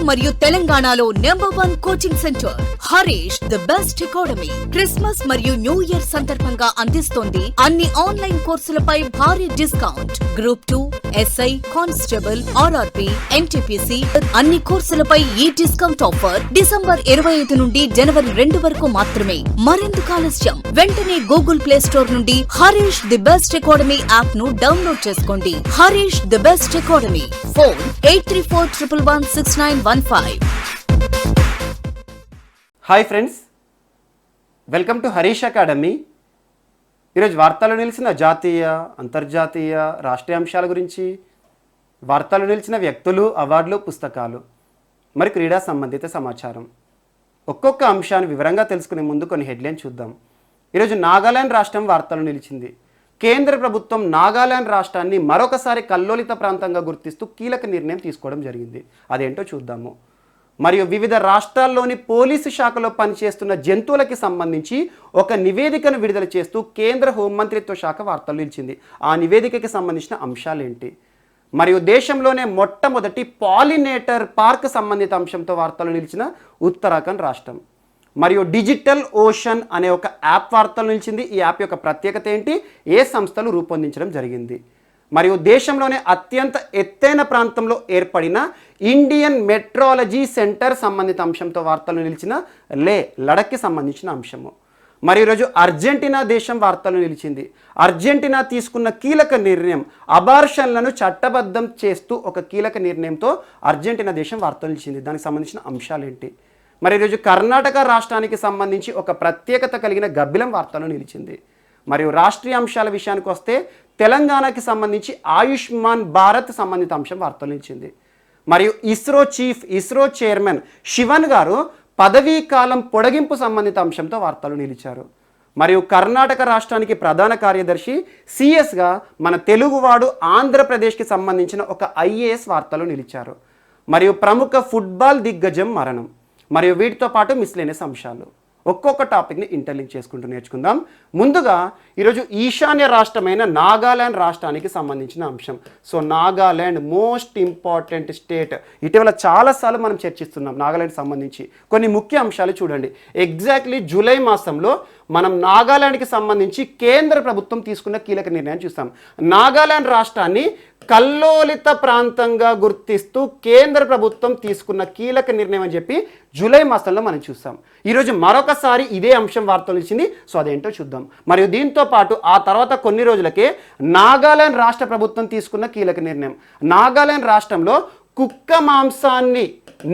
మరియు తెలంగాణలో #1 coaching centre Harish the best academy. Christmas మరియు న్యూ ఇయర్ సందర్భంగా అందిస్తోంది అన్ని ఆన్లైన్ కోర్సులపై భారీ discount. Group 2, SI, constable, RRB, NTPC అన్ని కోర్సులపై ఈ డిస్కౌంట్ ఆఫర్ డిసెంబర్ 25 నుండి జనవరి 2 వరకు మాత్రమే. మరెందుకు ఆలస్యం? వెంటనే గూగుల్ ప్లే స్టోర్ నుండి Harish the best academy app ను డౌన్లోడ్ చేసుకోండి. Harish the best academy. Phone 8341116915. Hi friends, welcome to Harish academy. ఈరోజు వార్తలు నిలిచిన జాతీయ, అంతర్జాతీయ, రాష్ట్రీయ అంశాల గురించి, వార్తలు నిలిచిన వ్యక్తులు, అవార్డులు, పుస్తకాలు, మరి క్రీడా సంబంధిత సమాచారం, ఒక్కొక్క అంశాన్ని వివరంగా తెలుసుకునే ముందు కొన్ని హెడ్లైన్ చూద్దాం. ఈరోజు నాగాలాండ్ రాష్ట్రం వార్తలు నిలిచింది. కేంద్ర ప్రభుత్వం నాగాలాండ్ రాష్ట్రాన్ని మరొకసారి కల్లోలిత ప్రాంతంగా గుర్తిస్తూ కీలక నిర్ణయం తీసుకోవడం జరిగింది. అదేంటో చూద్దాము. మరియు వివిధ రాష్ట్రాల్లోని పోలీసు శాఖలో పనిచేస్తున్న జంతువులకి సంబంధించి ఒక నివేదికను విడుదల చేస్తూ కేంద్ర హోంమంత్రిత్వ శాఖ వార్తలు నిలిచింది. ఆ నివేదికకి సంబంధించిన అంశాలేంటి? మరియు దేశంలోనే మొట్టమొదటి పాలినేటర్ పార్క్ సంబంధిత అంశంతో వార్తలు నిలిచిన ఉత్తరాఖండ్ రాష్ట్రం. మరియు డిజిటల్ ఓషన్ అనే ఒక యాప్ వార్తలు నిలిచింది. ఈ యాప్ యొక్క ప్రత్యేకత ఏంటి? ఏ సంస్థలు రూపొందించడం జరిగింది? మరియు దేశంలోనే అత్యంత ఎత్తైన ప్రాంతంలో ఏర్పడిన ఇండియన్ మెట్రాలజీ సెంటర్ సంబంధిత అంశంతో వార్తలు నిలిచిన లడఖ్కి సంబంధించిన అంశము. మరి ఈరోజు అర్జెంటీనా దేశం వార్తలు నిలిచింది. అర్జెంటీనా తీసుకున్న కీలక నిర్ణయం, అబార్షన్లను చట్టబద్ధం చేస్తూ ఒక కీలక నిర్ణయంతో అర్జెంటీనా దేశం వార్తలు నిలిచింది. దానికి సంబంధించిన అంశాలేంటి? మరి ఈరోజు కర్ణాటక రాష్ట్రానికి సంబంధించి ఒక ప్రత్యేకత కలిగిన గబ్బిలం వార్తలు నిలిచింది. మరియు రాష్ట్రీయ అంశాల విషయానికి వస్తే తెలంగాణకి సంబంధించి ఆయుష్మాన్ భారత్ సంబంధిత అంశం వార్తలు నిలిచింది. మరియు ఇస్రో చైర్మన్ శివన్ గారు పదవీ కాలం పొడిగింపు సంబంధిత అంశంతో వార్తలు నిలిచారు. మరియు కర్ణాటక రాష్ట్రానికి ప్రధాన కార్యదర్శి సిఎస్గా మన తెలుగువాడు ఆంధ్రప్రదేశ్కి సంబంధించిన ఒక IAS వార్తలు నిలిచారు. మరియు ప్రముఖ ఫుట్బాల్ దిగ్గజం మరణం. మరియు వీటితో పాటు మిస్లేనియస్ అంశాలు, ఒక్కొక్క టాపిక్ని ఇంటర్లింక్ చేసుకుంటూ నేర్చుకుందాం. ముందుగా ఈరోజు ఈశాన్య రాష్ట్రమైన నాగాలాండ్ రాష్ట్రానికి సంబంధించిన అంశం. So Nagaland most important state. ఇటీవల చాలాసార్లు మనం చర్చిస్తున్నాం నాగాలాండ్ సంబంధించి కొన్ని ముఖ్య అంశాలు చూడండి. ఎగ్జాక్ట్లీ జూలై మాసంలో మనం నాగాలాండ్కి సంబంధించి కేంద్ర ప్రభుత్వం తీసుకున్న కీలక నిర్ణయం చూస్తాం. నాగాలాండ్ రాష్ట్రాన్ని కల్లోలిత ప్రాంతంగా గుర్తిస్తూ కేంద్ర ప్రభుత్వం తీసుకున్న కీలక నిర్ణయం అని చెప్పి జూలై మాసంలో మనం చూస్తాం. ఈరోజు మరొకసారి ఇదే అంశం వార్తలు ఇచ్చింది. సో అదేంటో చూద్దాం. మరియు దీంతో పాటు ఆ తర్వాత కొన్ని రోజులకే నాగాలాండ్ రాష్ట్ర ప్రభుత్వం తీసుకున్న కీలక నిర్ణయం. నాగాలాండ్ రాష్ట్రంలో కుక్క మాంసాన్ని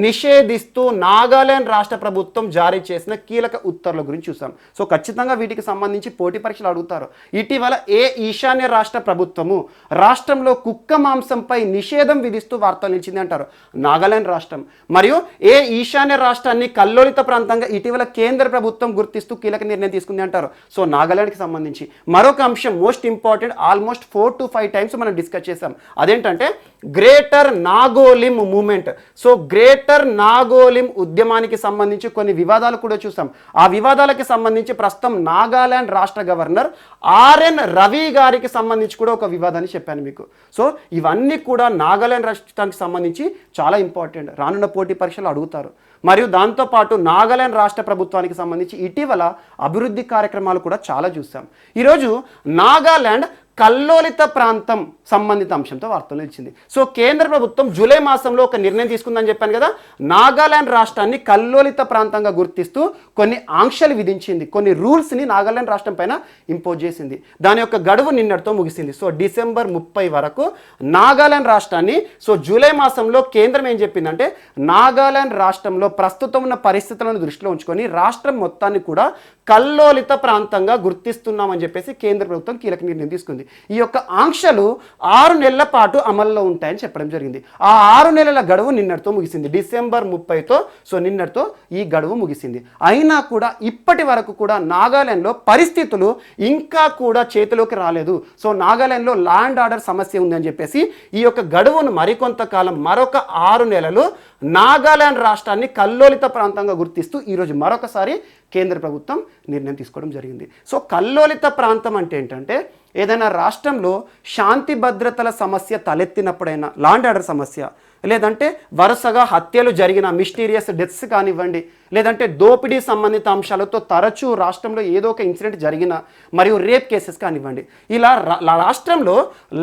నిషేధిస్తూ నాగాలాండ్ రాష్ట్ర ప్రభుత్వం జారీ చేసిన కీలక ఉత్తర్వుల గురించి చూసాం. సో ఖచ్చితంగా వీటికి సంబంధించి పోటీ పరీక్షలు అడుగుతారు. ఇటీవల ఏ ఈశాన్య రాష్ట్ర ప్రభుత్వము రాష్ట్రంలో కుక్క మాంసంపై నిషేధం విధిస్తూ వార్తలు నిలిచింది అంటారు? నాగాలాండ్ రాష్ట్రం. మరియు ఏ ఈశాన్య రాష్ట్రాన్ని కల్లోలిత ప్రాంతంగా ఇటీవల కేంద్ర ప్రభుత్వం గుర్తిస్తూ కీలక నిర్ణయం తీసుకుంది అంటారు? సో నాగాలాండ్కి సంబంధించి మరొక అంశం most important, almost 4 to 5 times మనం డిస్కస్ చేసాం. అదేంటంటే గ్రేటర్ నాగోలిం మూమెంట్. సో గ్రేటర్ నాగోలిం ఉద్యమానికి సంబంధించి కొన్ని వివాదాలు కూడా చూసాం. ఆ వివాదాలకు సంబంధించి ప్రస్తుతం నాగాలాండ్ రాష్ట్ర గవర్నర్ RN రవి గారికి సంబంధించి కూడా ఒక వివాదాన్ని చెప్పాను మీకు. సో ఇవన్నీ కూడా నాగాలాండ్ రాష్ట్రానికి సంబంధించి చాలా ఇంపార్టెంట్, రానున్న పోటీ పరీక్షలు అడుగుతారు. మరియు దాంతోపాటు నాగాలాండ్ రాష్ట్ర ప్రభుత్వానికి సంబంధించి ఇటీవల అభివృద్ధి కార్యక్రమాలు కూడా చాలా చూసాం. ఈరోజు నాగాలాండ్ కల్లోలిత ప్రాంతం సంబంధిత అంశంతో వార్తలు ఇచ్చింది. సో కేంద్ర ప్రభుత్వం జూలై మాసంలో ఒక నిర్ణయం తీసుకుందని చెప్పాను కదా. నాగాలాండ్ రాష్ట్రాన్ని కల్లోలిత ప్రాంతంగా గుర్తిస్తూ కొన్ని ఆంక్షలు విధించింది, కొన్ని రూల్స్ని నాగాలాండ్ రాష్ట్రం పైన ఇంపోజ్ చేసింది. దాని యొక్క గడువు నిన్నటితో ముగిసింది. సో డిసెంబర్ 30 వరకు నాగాలాండ్ రాష్ట్రాన్ని, సో జూలై మాసంలో కేంద్రం ఏం చెప్పిందంటే నాగాలాండ్ రాష్ట్రంలో ప్రస్తుతం ఉన్న పరిస్థితులను దృష్టిలో ఉంచుకొని రాష్ట్రం మొత్తాన్ని కూడా కల్లోలిత ప్రాంతంగా గుర్తిస్తున్నామని చెప్పేసి కేంద్ర ప్రభుత్వం కీలక నిర్ణయం తీసుకుంది. ఈ యొక్క ఆంక్షలు 6 నెలల పాటు అమల్లో ఉంటాయని చెప్పడం జరిగింది. ఆ 6 నెలల గడువు నిన్నటితో ముగిసింది, డిసెంబర్ 30తో. సో నిన్నటితో ఈ గడువు ముగిసింది. అయినా కూడా ఇప్పటి వరకు కూడా నాగాలాండ్లో పరిస్థితులు ఇంకా కూడా చేతిలోకి రాలేదు. సో నాగాలాండ్లో ల్యాండ్ ఆర్డర్ సమస్య ఉందని చెప్పేసి ఈ యొక్క గడువును మరికొంతకాలం, మరొక 6 నెలలు నాగాలాండ్ రాష్ట్రాన్ని కల్లోలిత ప్రాంతంగా గుర్తిస్తూ ఈరోజు మరొకసారి కేంద్ర ప్రభుత్వం నిర్ణయం తీసుకోవడం జరిగింది. సో కల్లోలిత ప్రాంతం అంటే ఏంటంటే ఏదైనా రాష్ట్రంలో శాంతి భద్రతల సమస్య తలెత్తినప్పుడైనా, ల్యాండ్ ఆర్డర్ సమస్య, లేదంటే వరుసగా హత్యలు జరిగిన మిస్టీరియస్ డెత్స్ కానివ్వండి, లేదంటే దోపిడీ సంబంధిత అంశాలతో తరచూ రాష్ట్రంలో ఏదో ఒక ఇన్సిడెంట్ జరిగిన మరియు రేప్ కేసెస్ కానివ్వండి, ఇలా రాష్ట్రంలో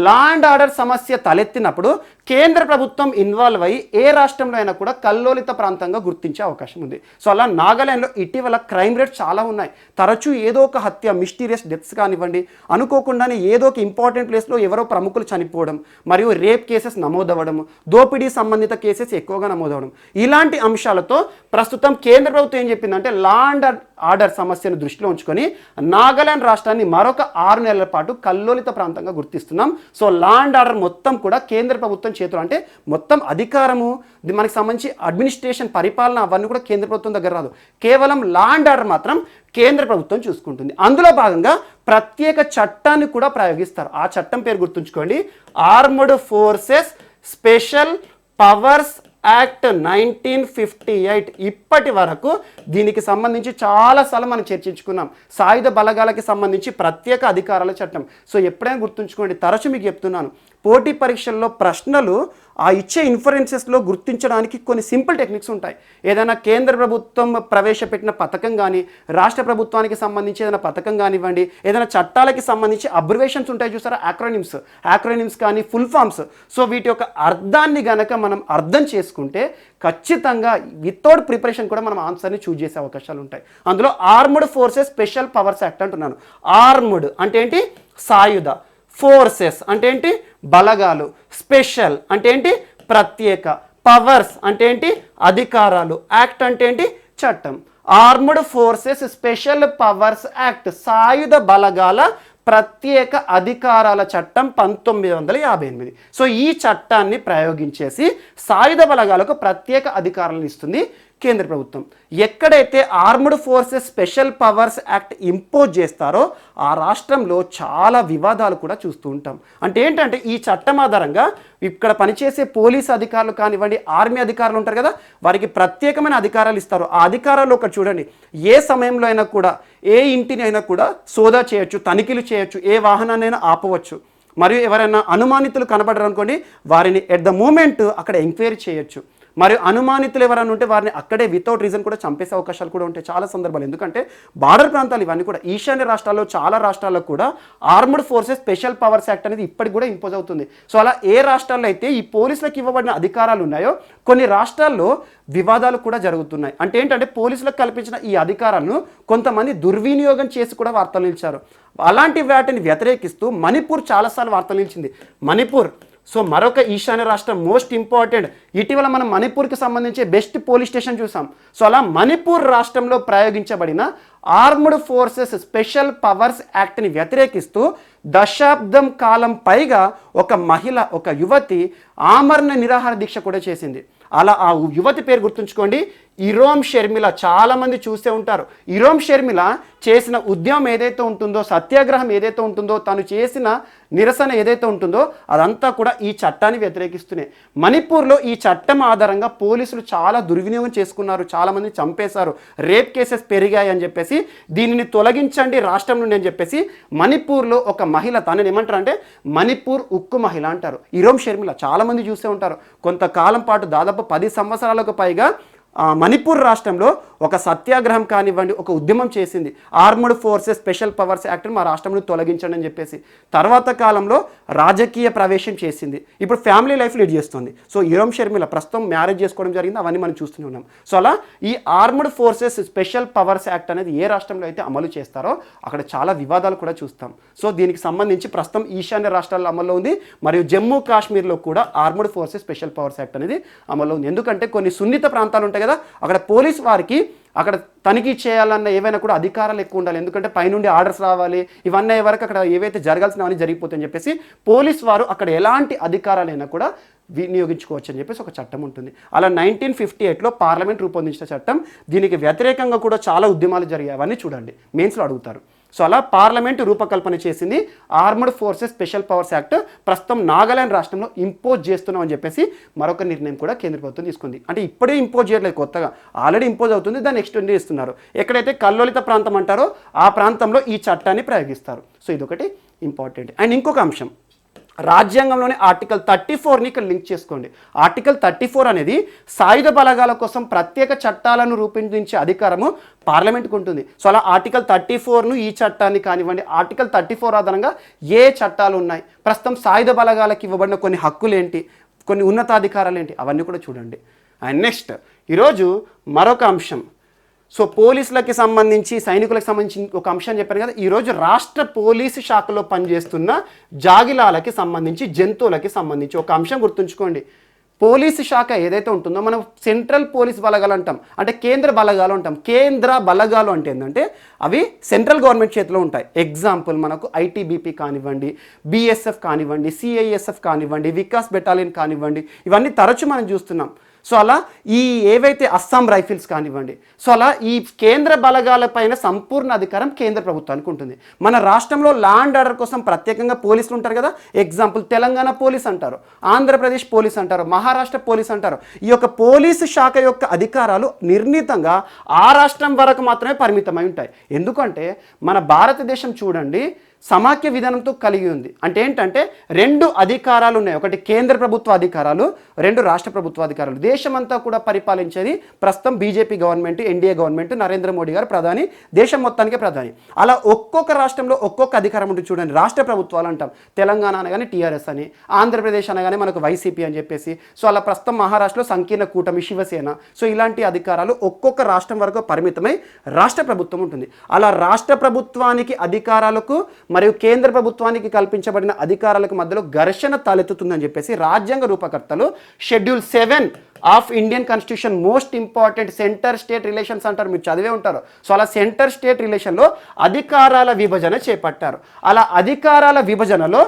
లా అండ్ ఆర్డర్ సమస్య తలెత్తినప్పుడు కేంద్ర ప్రభుత్వం ఇన్వాల్వ్ అయ్యి ఏ రాష్ట్రంలో అయినా కూడా కల్లోలిత ప్రాంతంగా గుర్తించే అవకాశం ఉంది. సో అలా నాగాలాండ్లో ఇటీవల క్రైమ్ రేట్ చాలా ఉన్నాయి. తరచూ ఏదో ఒక హత్య, మిస్టీరియస్ డెత్స్ కానివ్వండి, అనుకోకుండానే ఏదో ఒక ఇంపార్టెంట్ ప్లేస్లో ఎవరో ప్రముఖులు చనిపోవడం మరియు రేప్ కేసెస్ నమోదవ్వడం, దోపిడీ సంబంధిత కేసెస్ ఎక్కువగా నమోదవడం, ఇలాంటి అంశాలతో ప్రస్తుతం కేంద్ర ప్రభుత్వం ఏం చెప్పిందంటే లా అండ్ ఆర్డర్ సమస్యను దృష్టిలో ఉంచుకొని నాగాలాండ్ రాష్ట్రాన్ని మరొక 6 నెలల పాటు కల్లోలిత ప్రాంతంగా గుర్తిస్తున్నాం. సో లా అండ్ ఆర్డర్ మొత్తం కూడా కేంద్ర ప్రభుత్వం చేతులు, అంటే మొత్తం అధికారము మనకి సంబంధించి అడ్మినిస్ట్రేషన్, పరిపాలన అవన్నీ కూడా కేంద్ర ప్రభుత్వం దగ్గర రాదు. కేవలం లా అండ్ ఆర్డర్ మాత్రం కేంద్ర ప్రభుత్వం చూసుకుంటుంది. అందులో భాగంగా ప్రత్యేక చట్టాన్ని కూడా ప్రయోగిస్తారు. ఆ చట్టం పేరు గుర్తుంచుకోండి, armed forces special powers act 1958. ఇప్పటి వరకు దీనికి సంబంధించి చాలాసార్లు మనం చర్చించుకున్నాం. సాయుధ బలగాలకి సంబంధించి ప్రత్యేక అధికారాల చట్టం. సో ఎప్పుడైనా గుర్తుంచుకోండి, తరచు మీకు చెప్తున్నాను, పోటీ పరీక్షల్లో ప్రశ్నలు ఆ ఇచ్చే ఇన్ఫరెన్సెస్లో గుర్తించడానికి కొన్ని సింపుల్ టెక్నిక్స్ ఉంటాయి. ఏదైనా కేంద్ర ప్రభుత్వం ప్రవేశపెట్టిన పథకం కానీ, రాష్ట్ర ప్రభుత్వానికి సంబంధించి ఏదైనా పథకం కానివ్వండి, ఏదైనా చట్టాలకి సంబంధించి అబ్రివేషన్స్ ఉంటాయి చూసారా, యాక్రోనిమ్స్ కానీ ఫుల్ ఫామ్స్. సో వీటి యొక్క అర్థాన్ని గనక మనం అర్థం చేసుకుంటే ఖచ్చితంగా వితౌట్ ప్రిపరేషన్ కూడా మనం ఆన్సర్ని చూజ్ చేసే అవకాశాలు ఉంటాయి. అందులో armed forces special powers act అంటున్నాను. ఆర్మ్డ్ అంటే ఏంటి? సాయుధ. ఫోర్సెస్ అంటే ఏంటి? బలగాలు. స్పెషల్ అంటే ఏంటి? ప్రత్యేక. పవర్స్ అంటే ఏంటి? అధికారాలు. యాక్ట్ అంటే ఏంటి? చట్టం. Armed forces special powers act, సాయుధ బలగాల ప్రత్యేక అధికారాల చట్టం 1958. సో ఈ చట్టాన్ని ప్రయోగించేసి సాయుధ బలగాలకు ప్రత్యేక అధికారాలను ఇస్తుంది కేంద్ర ప్రభుత్వం. ఎక్కడైతే armed forces special powers act impose చేస్తారో ఆ రాష్ట్రంలో చాలా వివాదాలు కూడా చూస్తూ ఉంటాం. అంటే ఏంటంటే ఈ చట్టం ఆధారంగా ఇక్కడ పనిచేసే పోలీస్ అధికారులు కానివ్వండి, ఆర్మీ అధికారులు ఉంటారు కదా, వారికి ప్రత్యేకమైన అధికారాలు ఇస్తారు. ఆ అధికారాలు ఒకటి చూడండి, ఏ సమయంలో అయినా కూడా ఏ ఇంటిని అయినా కూడా సోదా చేయొచ్చు, తనిఖీలు చేయొచ్చు, ఏ వాహనాన్నైనా ఆపవచ్చు, మరియు ఎవరైనా అనుమానితులు కనబడరు అనుకోండి వారిని ఎట్ ద మూమెంట్ అక్కడ ఎంక్వైరీ చేయొచ్చు, మరియు అనుమానితులు ఎవరైనా ఉంటే వారిని అక్కడే వితౌట్ రీజన్ కూడా చంపేసే అవకాశాలు కూడా ఉంటాయి చాలా సందర్భాలు. ఎందుకంటే బార్డర్ ప్రాంతాలు ఇవన్నీ కూడా, ఈశాన్య రాష్ట్రాల్లో చాలా రాష్ట్రాల్లో కూడా armed forces special powers act అనేది ఇప్పటికి కూడా ఇంపోజ్ అవుతుంది. సో అలా ఏ రాష్ట్రాల్లో అయితే ఈ పోలీసులకు ఇవ్వబడిన అధికారాలు ఉన్నాయో కొన్ని రాష్ట్రాల్లో వివాదాలు కూడా జరుగుతున్నాయి. అంటే ఏంటంటే పోలీసులకు కల్పించిన ఈ అధికారాలను కొంతమంది దుర్వినియోగం చేసి కూడా వార్తలు నిలిచారు. అలాంటి వాటిని వ్యతిరేకిస్తూ మణిపూర్ చాలాసార్లు వార్తలు నిలిచింది. మణిపూర్ సో మరొక ఈశాన్య రాష్ట్రం, మోస్ట్ ఇంపార్టెంట్. ఇటీవల మనం మణిపూర్కి సంబంధించి బెస్ట్ పోలీస్ స్టేషన్ చూసాం. సో అలా మణిపూర్ రాష్ట్రంలో ప్రయోగించబడిన ఆర్మ్డ్ ఫోర్సెస్ స్పెషల్ పవర్స్ యాక్ట్ని వ్యతిరేకిస్తూ దశాబ్దం కాలం పైగా ఒక మహిళ, ఒక యువతి ఆమరణ నిరాహార దీక్ష కూడా చేసింది. అలా ఆ యువతి పేరు గుర్తుంచుకోండి, ఇరోమ్ షర్మిల. చాలామంది చూసే ఉంటారు. ఇరోమ్ షర్మిల చేసిన ఉద్యమం ఏదైతే ఉంటుందో, సత్యాగ్రహం ఏదైతే ఉంటుందో, తను చేసిన నిరసన ఏదైతే ఉంటుందో అదంతా కూడా ఈ చట్టాన్ని వ్యతిరేకిస్తున్నాయి. మణిపూర్లో ఈ చట్టం ఆధారంగా పోలీసులు చాలా దుర్వినియోగం చేసుకున్నారు, చాలామంది చంపేశారు, రేప్ కేసెస్ పెరిగాయి అని చెప్పేసి దీనిని తొలగించండి రాష్ట్రం నుండి అని చెప్పేసి మణిపూర్లో ఒక మహిళ, తనని ఏమంటారు అంటే మణిపూర్ ఉక్కు మహిళ అంటారు, ఇరోమ్ షర్మిల. చాలామంది చూసే ఉంటారు. కొంతకాలం పాటు దాదాపు 10 సంవత్సరాలకు పైగా మణిపూర్ రాష్ట్రంలో ఒక సత్యాగ్రహం కానివ్వండి, ఒక ఉద్యమం చేసింది. ఆర్మ్డ్ ఫోర్సెస్ స్పెషల్ పవర్స్ యాక్ట్ని మా రాష్ట్రంలో తొలగించండి అని చెప్పేసి. తర్వాత కాలంలో రాజకీయ ప్రవేశం చేసింది. ఇప్పుడు ఫ్యామిలీ లైఫ్ లీడ్ చేస్తుంది. సో ఇరోమ్ షర్మిల ప్రస్తుతం మ్యారేజ్ చేసుకోవడం జరిగింది. అవన్నీ మనం చూస్తూనే ఉన్నాం. సో అలా ఈ armed forces special powers act అనేది ఏ రాష్ట్రంలో అయితే అమలు చేస్తారో అక్కడ చాలా వివాదాలు కూడా చూస్తాం. సో దీనికి సంబంధించి ప్రస్తుతం ఈశాన్య రాష్ట్రాల్లో అమల్లో ఉంది, మరియు జమ్మూ కాశ్మీర్లో కూడా armed forces special powers act అనేది అమల్లో ఉంది. ఎందుకంటే కొన్ని సున్నిత ప్రాంతాలు ఉంటాయి కదా, అక్కడ పోలీస్ వారికి అక్కడ తనిఖీ చేయాలన్న ఏవైనా కూడా అధికారాలు ఎక్కువ ఉండాలి. ఎందుకంటే పైనుండి ఆర్డర్స్ రావాలి, ఇవన్నీ వరకు అక్కడ ఏవైతే జరగాల్సినవన్నీ జరిగిపోతాయని చెప్పేసి పోలీస్ వారు అక్కడ ఎలాంటి అధికారాలైనా కూడా వినియోగించుకోవచ్చు అని చెప్పేసి ఒక చట్టం ఉంటుంది. అలా 1958లో పార్లమెంట్ రూపొందించిన చట్టం. దీనికి వ్యతిరేకంగా కూడా చాలా ఉద్యమాలు జరిగాయి. అవన్నీ చూడండి, మెయిన్స్లో అడుగుతారు. సో అలా పార్లమెంటు రూపకల్పన చేసింది armed forces special powers act. ప్రస్తుతం నాగాలాండ్ రాష్ట్రంలో ఇంపోజ్ చేస్తున్నాం అని చెప్పేసి మరొక నిర్ణయం కూడా కేంద్ర ప్రభుత్వం తీసుకుంది. అంటే ఇప్పుడే ఇంపోజ్ చేయట్లేదు, కొత్తగా ఆల్రెడీ ఇంపోజ్ అవుతుంది, దాన్ని ఎక్స్టెండ్ చేస్తున్నారు. ఎక్కడైతే కల్లోలిత ప్రాంతం అంటారో ఆ ప్రాంతంలో ఈ చట్టాన్ని ప్రయోగిస్తారు. సో ఇదొకటి ఇంపార్టెంట్. అండ్ ఇంకొక అంశం, రాజ్యాంగంలోని ఆర్టికల్ 34ని ఇక్కడ లింక్ చేసుకోండి. ఆర్టికల్ 34 అనేది సాయుధ బలగాల కోసం ప్రత్యేక చట్టాలను రూపొందించే అధికారము పార్లమెంట్కి ఉంటుంది. సో అలా ఆర్టికల్ 34ను ఈ చట్టాన్ని కానివ్వండి, ఆర్టికల్ 34 ఆధారంగా ఏ చట్టాలు ఉన్నాయి, ప్రస్తుతం సాయుధ బలగాలకు ఇవ్వబడిన కొన్ని హక్కులు ఏంటి, కొన్ని ఉన్నతాధికారాలు ఏంటి, అవన్నీ కూడా చూడండి. అండ్ నెక్స్ట్ ఈరోజు మరొక అంశం. సో పోలీసులకి సంబంధించి, సైనికులకు సంబంధించి ఒక అంశం చెప్పారు కదా. ఈరోజు రాష్ట్ర పోలీసు శాఖలో పనిచేస్తున్న జాగిలాలకి సంబంధించి, జంతువులకి సంబంధించి ఒక అంశం గుర్తుంచుకోండి. పోలీసు శాఖ ఏదైతే ఉంటుందో మనం సెంట్రల్ పోలీస్ బలగాలు అంటాం, అంటే కేంద్ర బలగాలు అంటాం. కేంద్ర బలగాలు అంటే ఏంటంటే అవి సెంట్రల్ గవర్నమెంట్ చేతిలో ఉంటాయి. ఎగ్జాంపుల్ మనకు ఐటీబీపీ కానివ్వండి, బీఎస్ఎఫ్ కానివ్వండి, సిఐఎస్ఎఫ్ కానివ్వండి, వికాస్ బెటాలియన్ కానివ్వండి, ఇవన్నీ తరచు మనం చూస్తున్నాం. సో అలా ఈ ఏవైతే అస్సాం రైఫిల్స్ కానివ్వండి, సో అలా ఈ కేంద్ర బలగాల పైన సంపూర్ణ అధికారం కేంద్ర ప్రభుత్వానికి ఉంటుంది. మన రాష్ట్రంలో లా అండ్ ఆర్డర్ కోసం ప్రత్యేకంగా పోలీసులు ఉంటారు కదా. ఎగ్జాంపుల్ తెలంగాణ పోలీస్ అంటారు, ఆంధ్రప్రదేశ్ పోలీస్ అంటారు, మహారాష్ట్ర పోలీస్ అంటారు. ఈ యొక్క పోలీసు శాఖ యొక్క అధికారాలు నిర్ణీతంగా ఆ రాష్ట్రం వరకు మాత్రమే పరిమితమై ఉంటాయి. ఎందుకంటే మన భారతదేశం చూడండి సమాఖ్య విధానంతో కలిగి ఉంది. అంటే ఏంటంటే రెండు అధికారాలు ఉన్నాయి, ఒకటి కేంద్ర ప్రభుత్వ అధికారాలు, రెండు రాష్ట్ర ప్రభుత్వ అధికారాలు. దేశమంతా కూడా పరిపాలించేది ప్రస్తుతం BJP government, NDA government, Narendra Modi గారు ప్రధాని, దేశం మొత్తానికే ప్రధాని. అలా ఒక్కొక్క రాష్ట్రంలో ఒక్కొక్క అధికారం ఉంటుంది. చూడండి, రాష్ట్ర ప్రభుత్వాలు అంటాం, తెలంగాణ అనగానే టీఆర్ఎస్ అని, ఆంధ్రప్రదేశ్ అనగానే మనకు వైసీపీ అని చెప్పేసి. సో అలా ప్రస్తుతం మహారాష్ట్రలో సంకీర్ణ కూటమి, శివసేన. సో ఇలాంటి అధికారాలు ఒక్కొక్క రాష్ట్రం వరకు పరిమితమై రాష్ట్ర ప్రభుత్వం ఉంటుంది. అలా రాష్ట్ర ప్రభుత్వానికి అధికారాలకు మరియు కేంద్ర ప్రభుత్వానికి కల్పించబడిన అధికారాలకు మధ్యలో ఘర్షణ తలెత్తుతుందని చెప్పేసి రాజ్యాంగ రూపకర్తలు schedule 7 of Indian constitution, most important centre state relations అంటారు, మీరు చదివే ఉంటారు. సో అలా సెంటర్ స్టేట్ రిలేషన్లో అధికారాల విభజన చేపట్టారు. అలా అధికారాల విభజనలో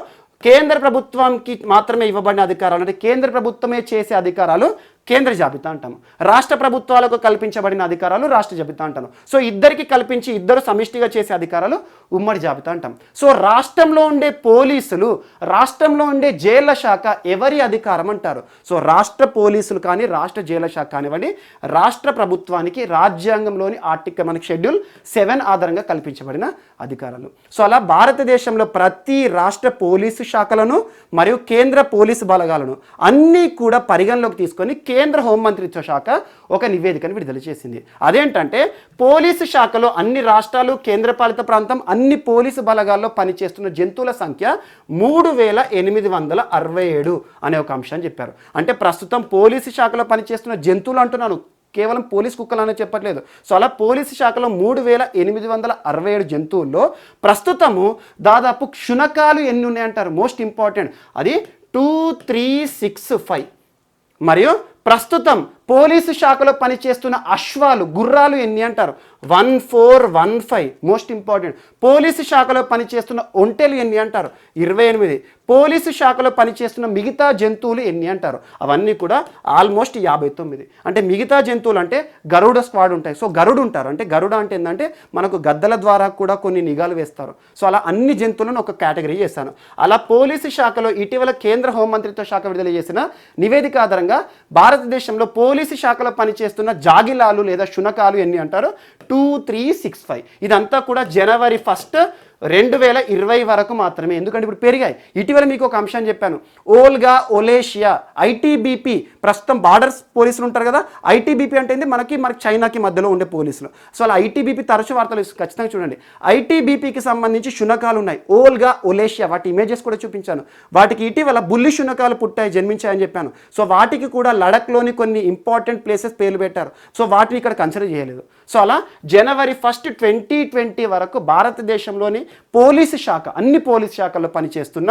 కేంద్ర ప్రభుత్వానికి మాత్రమే ఇవ్వబడిన అధికారాలు, అంటే కేంద్ర ప్రభుత్వమే చేసే అధికారాలు కేంద్ర జాబితా అంటాము. రాష్ట్ర ప్రభుత్వాలకు కల్పించబడిన అధికారాలు రాష్ట్ర జాబితా అంటాము. సో ఇద్దరికి కల్పించి ఇద్దరు సమిష్టిగా చేసే అధికారాలు ఉమ్మడి జాబితా అంటాం. సో రాష్ట్రంలో ఉండే పోలీసులు, రాష్ట్రంలో ఉండే జైళ్ల శాఖ ఎవరి అధికారం అంటారు? సో రాష్ట్ర పోలీసులు కానీ, రాష్ట్ర జైళ్ల శాఖ కానివ్వండి, రాష్ట్ర ప్రభుత్వానికి రాజ్యాంగంలోని ఆర్టికల్ మనకి షెడ్యూల్ 7 ఆధారంగా కల్పించబడిన అధికారాలు. సో అలా భారతదేశంలో ప్రతి రాష్ట్ర పోలీసు శాఖలను మరియు కేంద్ర పోలీసు బలగాలను అన్నీ కూడా పరిగణలోకి తీసుకొని కేంద్ర హోంమంత్రిత్వ శాఖ ఒక నివేదికను విడుదల చేసింది. అదేంటంటే పోలీసు శాఖలో అన్ని రాష్ట్రాలు, కేంద్రపాలిత ప్రాంతం, అన్ని పోలీసు బలగాల్లో పనిచేస్తున్న జంతువుల సంఖ్య 3867 అనే ఒక అంశాన్ని చెప్పారు. అంటే ప్రస్తుతం పోలీసు శాఖలో పనిచేస్తున్న జంతువులు అంటున్నాను, కేవలం పోలీస్ కుక్కలు అనేది చెప్పట్లేదు. సో అలా పోలీసు శాఖలో 3867 జంతువుల్లో ప్రస్తుతము దాదాపు క్షుణకాలు ఎన్ని ఉన్నాయంటారు? మోస్ట్ ఇంపార్టెంట్, అది 2365. మరియు ప్రస్తుతం పోలీసు శాఖలో పనిచేస్తున్న అశ్వాలు, గుర్రాలు ఎన్ని అంటారు? 1415. Most important. పోలీసు శాఖలో పనిచేస్తున్న ఒంటెలు ఎన్ని అంటారు? 28. పోలీసు శాఖలో పనిచేస్తున్న మిగతా జంతువులు ఎన్ని అంటారు? అవన్నీ కూడా ఆల్మోస్ట్ 59. అంటే మిగతా జంతువులు అంటే గరుడ స్క్వాడ్ ఉంటాయి. సో గరుడు ఉంటారు, అంటే గరుడ అంటే ఏంటంటే మనకు గద్దల ద్వారా కూడా కొన్ని నిఘాలు వేస్తారు. సో అలా అన్ని జంతువులను ఒక కేటగిరీ చేశాను. అలా పోలీసు శాఖలో ఇటీవల కేంద్ర హోంమంత్రిత్వ శాఖ విడుదల చేసిన నివేదిక ఆధారంగా భారతదేశంలో పోలీసు శాఖలో పనిచేస్తున్న జాగిలాలు లేదా శునకాలు ఎన్ని అంటారు? 2365. ఇదంతా కూడా జనవరి 1, 2020 వరకు మాత్రమే. ఎందుకంటే ఇప్పుడు పెరిగాయి. ఇటీవల మీకు ఒక అంశాన్ని చెప్పాను, ఓల్గా, ఒలేషియా, ఐటీబీపీ. ప్రస్తుతం బార్డర్స్ పోలీసులు ఉంటారు కదా, ఐటీబీపీ అంటే మనకి చైనాకి మధ్యలో ఉండే పోలీసులు. సో అలా ఐటీబీపీ తరచు వార్తలు ఖచ్చితంగా చూడండి. ఐటీబీపీకి సంబంధించి శునకాలు ఉన్నాయి, ఓల్గా, ఒలేషియా. వాటి ఇమేజెస్ కూడా చూపించాను. వాటికి ఇటీవల బుల్లి శునకాలు పుట్టాయి, జన్మించాయని చెప్పాను. సో వాటికి కూడా లడఖ్లోని కొన్ని ఇంపార్టెంట్ ప్లేసెస్ పేర్లు పెట్టారు. సో వాటిని ఇక్కడ కన్సిడర్ చేయలేదు. సో అలా జనవరి 1, 2020 వరకు భారతదేశంలోని పోలీసు శాఖ, అన్ని పోలీసు శాఖల్లో పనిచేస్తున్న